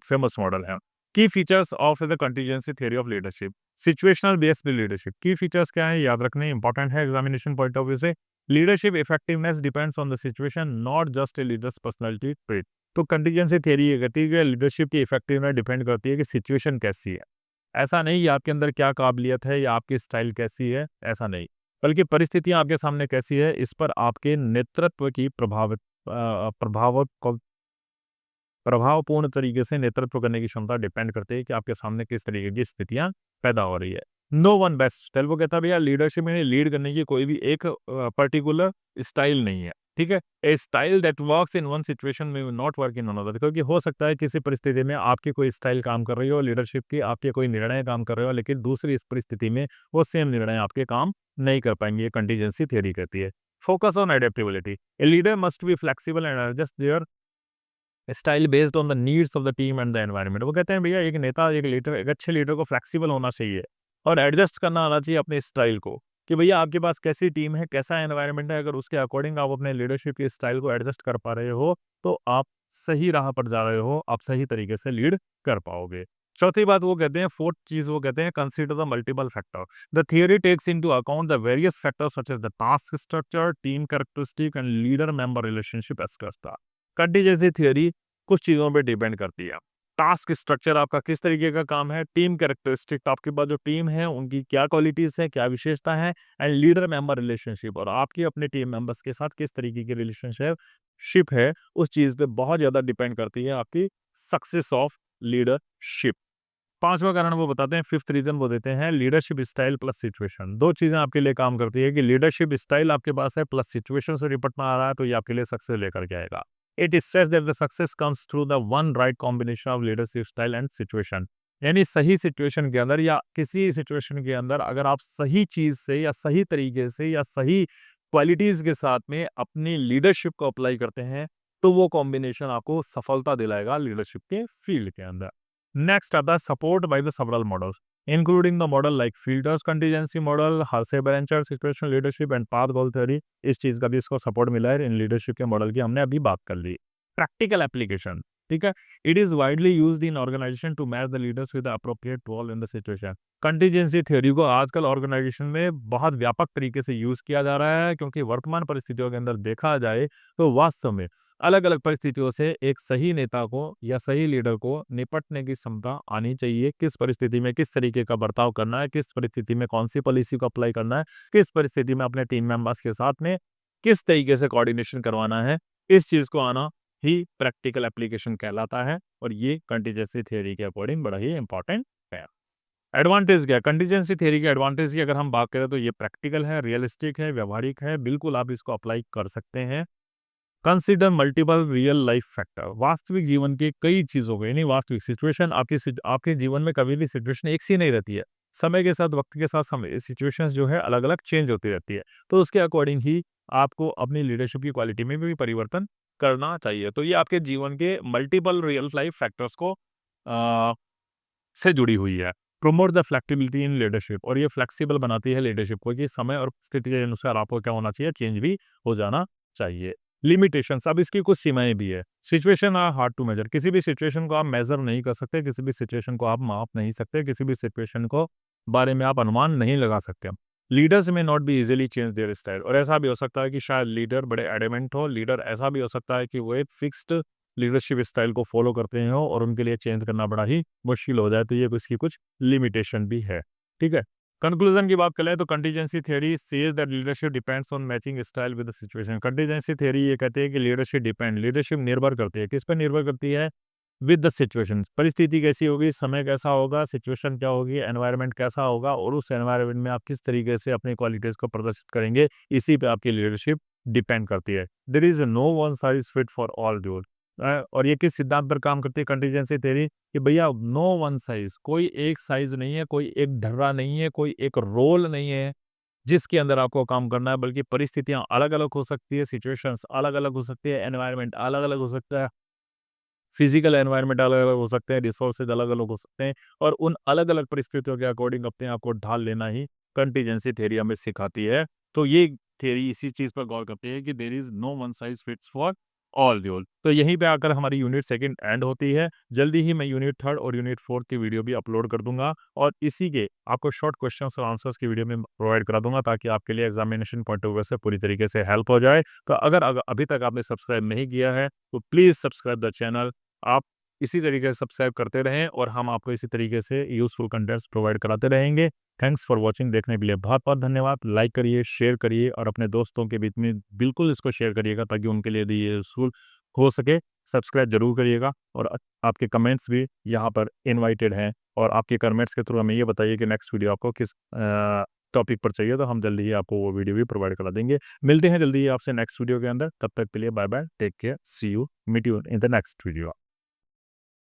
फेमस मॉडल हैं। की features of the contingency theory of leadership. Situational based leadership की फीचर्स क्या है? याद रखने इंपॉर्टेंट है एग्जामिनेशन पॉइंट ऑफ व्यू से। Leadership effectiveness depends on the situation not just a leaders personality trait. तो कंटीजेंसी थ्योरी ये कहती है कि लीडरशिप की इफेक्टिवनेस डिपेंड करती है कि सिचुएशन कैसी है। ऐसा नहीं कि आपके अंदर क्या काबिलियत है या आपकी स्टाइल कैसी है, ऐसा नहीं। बल्कि परिस्थितियाँ आपके सामने कैसी है, इस पर आपके नेतृत्व की प्रभाव को प्रभावपूर्ण तरीके से नेतृत्व करने की क्षमता डिपेंड करती है कि आपके सामने किस तरीके की स्थितियाँ पैदा हो रही है। No one best style. वो कहता है भैया लीडरशिप में लीड करने की कोई भी एक पर्टिकुलर स्टाइल नहीं है, ठीक है। A style that works in one situation में will not work in another, क्योंकि हो सकता है किसी परिस्थिति में आपकी कोई स्टाइल काम कर रही हो लीडरशिप की, आपके कोई निर्णय काम कर रहे हो, लेकिन दूसरी इस परिस्थिति में वो सेम निर्णय आपके काम नहीं कर पाएंगे। ये कंटीजेंसी थ्योरी कहती है। Focus on adaptability. A leader must be flexible and adjust there style based on the needs of the team and the environment. वो कहते हैं भैया एक नेता, एक लीडर, एक अच्छे लीडर को फ्लेक्सिबल होना चाहिए और एडजस्ट करना आना चाहिए अपने स्टाइल को, कि भैया आपके पास कैसी टीम है, कैसा एनवायरनमेंट है, अगर उसके अकॉर्डिंग आप अपने लीडरशिप के स्टाइल को एडजस्ट कर पा रहे हो तो आप सही राह पर जा रहे हो, आप सही तरीके से लीड कर पाओगे। चौथी बात वो कहते हैं, फोर्थ चीज वो कहते हैं, consider the multiple factor. The theory takes into account the various factors such as the task structure, team characteristic and leader member relationship एस्कस्टा। कंटीजेंसी थियरी कुछ चीज़ों पे डिपेंड करती है। टास्क स्ट्रक्चर आपका किस तरीके का काम है, टीम कैरेक्टरिस्टिक आपके पास जो टीम है उनकी क्या क्वालिटीज़ है, क्या विशेषता है, एंड लीडर मेंबर रिलेशनशिप, और आपकी अपने टीम मेंबर्स के साथ किस तरीके की रिलेशनशिप है, उस चीज़ पे बहुत ज़्यादा डिपेंड करती है आपकी सक्सेस ऑफ लीडरशिप। पांचवा कारण वो बताते हैं, फिफ्थ रीजन वो देते हैं, लीडरशिप स्टाइल प्लस सिचुएशन। दो चीज़ें आपके लिए काम करती है कि लीडरशिप स्टाइल आपके पास है प्लस सिचुएशन से निपटना आ रहा है, तो ये आपके लिए सक्सेस लेकर के आएगा। It stress that the success comes through the one right combination of leadership style and situation. यानी सही सिचुएशन के अंदर या किसी सिचुएशन के अंदर अगर आप सही चीज से या सही तरीके से या सही क्वालिटीज के साथ में अपनी लीडरशिप को अप्लाई करते हैं तो वो कॉम्बिनेशन आपको सफलता दिलाएगा लीडरशिप के फील्ड के अंदर। नेक्स्ट आता है support by the several models including the model like Fiedler's contingency model, Hersey Blanchard situational leadership and path goal theory. इस चीज का भी इसको सपोर्ट मिला है इन लीडरशिप के मॉडल की, हमने अभी बात कर ली। प्रैक्टिकल एप्लीकेशन, ठीक है। It is widely used in organisation to match the leaders with the appropriate role in the situation. Contingency theory को आजकल ऑर्गेनाइजेशन में बहुत व्यापक तरीके से यूज किया जा रहा है, क्योंकि वर्तमान परिस्थितियों के अंदर देखा जाए तो वास्तव में अलग अलग परिस्थितियों से एक सही नेता को या सही लीडर को निपटने की क्षमता आनी चाहिए। किस परिस्थिति में किस तरीके का बर्ताव करना है, किस परिस्थिति में कौन सी पॉलिसी को अप्लाई करना है, किस परिस्थिति में अपने टीम मेंबर्स के साथ में किस तरीके से कोऑर्डिनेशन करवाना है, इस चीज को आना ही प्रैक्टिकल एप्लीकेशन कहलाता है, और ये कंटीजेंसी थ्योरी के अकॉर्डिंग बड़ा ही इंपॉर्टेंट है। एडवांटेज क्या है कंटीजेंसी थ्योरी के? एडवांटेज की अगर हम बात करें तो ये प्रैक्टिकल है, रियलिस्टिक है, व्यवहारिक है, बिल्कुल आप इसको अप्लाई कर सकते हैं। Consider multiple real life factor. वास्तविक जीवन के कई चीजों को, यानी वास्तविक सिचुएशन आपके जीवन में कभी भी सिचुएशन एक सी नहीं रहती है। समय के साथ, वक्त के साथ समय सिचुएशंस जो है अलग अलग चेंज होती रहती है, तो उसके अकॉर्डिंग ही आपको अपनी लीडरशिप की क्वालिटी में भी परिवर्तन करना चाहिए। तो ये आपके जीवन के मल्टीपल रियल लाइफ फैक्टर्स को से जुड़ी हुई है। Promote the flexibility in leadership, और ये फ्लेक्सिबल बनाती है लीडरशिप को कि समय और स्थिति के अनुसार आपको क्या होना चाहिए, चेंज भी हो जाना चाहिए। लिमिटेशंस, अब इसकी कुछ सीमाएं भी है। Situation are hard to measure, किसी भी सिचुएशन को आप मेजर नहीं कर सकते, किसी भी सिचुएशन को आप माप नहीं सकते, किसी भी सिचुएशन को बारे में आप अनुमान नहीं लगा सकते। लीडर्स में not be easily change their style, और ऐसा भी हो सकता है कि शायद लीडर बड़े एडमेंट हो, लीडर ऐसा भी हो सकता है कि वो एक फिक्स्ड लीडरशिप स्टाइल को फॉलो करते हो और उनके लिए चेंज करना बड़ा ही मुश्किल हो जाए, तो ये इसकी कुछ लिमिटेशन भी है, ठीक है। कंक्लूजन की बात करें तो contingency theory says that leadership depends on matching style with the situation. Contingency theory ये कहते हैं कि लीडरशिप निर्भर करती है, किस पर निर्भर करती है, विद द सिचुएशन। परिस्थिति कैसी होगी, समय कैसा होगा, सिचुएशन क्या होगी, एनवायरनमेंट कैसा होगा, और उस एनवायरनमेंट में आप किस तरीके से अपनी क्वालिटीज को प्रदर्शित करेंगे, इसी पे आपकी लीडरशिप डिपेंड करती है। There is no one size fit for all rule. और ये किस सिद्धांत पर काम करती है कंटीजेंसी थ्योरी, कि भैया नो वन साइज, कोई एक साइज नहीं है, कोई एक ढर्रा नहीं है, कोई एक रोल नहीं है जिसके अंदर आपको काम करना है, बल्कि परिस्थितियां अलग अलग हो सकती है, सिचुएशंस अलग अलग हो सकती है, एनवायरनमेंट अलग अलग हो सकता है, फिजिकल एनवायरनमेंट अलग अलग हो सकते हैं, रिसोर्सेज अलग अलग हो सकते हैं, और उन अलग अलग परिस्थितियों के अकॉर्डिंग अपने आप को ढाल लेना ही कंटीजेंसी थ्योरी हमें सिखाती है। तो ये थ्योरी इसी चीज पर गौर करती है कि there is no one size fits for all rule. तो यहीं पे आकर हमारी यूनिट सेकंड एंड होती है। जल्दी ही मैं यूनिट थर्ड और यूनिट फोर्थ की वीडियो भी अपलोड कर दूंगा, और इसी के आपको शॉर्ट क्वेश्चंस और आंसर्स की वीडियो में प्रोवाइड करा दूंगा, ताकि आपके लिए एग्जामिनेशन पॉइंट ऑफ व्यू से पूरी तरीके से हेल्प हो जाए। तो अगर अभी तक आपने सब्सक्राइब नहीं किया है तो प्लीज सब्सक्राइब द चैनल। आप इसी तरीके से सब्सक्राइब करते रहें और हम आपको इसी तरीके से यूजफुल कंटेंट्स प्रोवाइड कराते रहेंगे। थैंक्स फॉर वॉचिंग, देखने के लिए बहुत बहुत धन्यवाद। लाइक करिए, शेयर करिए, और अपने दोस्तों के बीच में बिल्कुल इसको शेयर करिएगा, ताकि उनके लिए भी ये यूजफुल हो सके। सब्सक्राइब जरूर करिएगा और आपके कमेंट्स भी यहाँ पर इनवाइटेड हैं। और आपके कमेंट्स के थ्रू हमें ये बताइए कि नेक्स्ट वीडियो आपको किस टॉपिक पर चाहिए, तो हम जल्दी ही आपको वो वीडियो भी प्रोवाइड करा देंगे। मिलते हैं जल्दी ही आपसे नेक्स्ट वीडियो के अंदर, तब तक के लिए bye bye, take care, see you, meet you in the next video.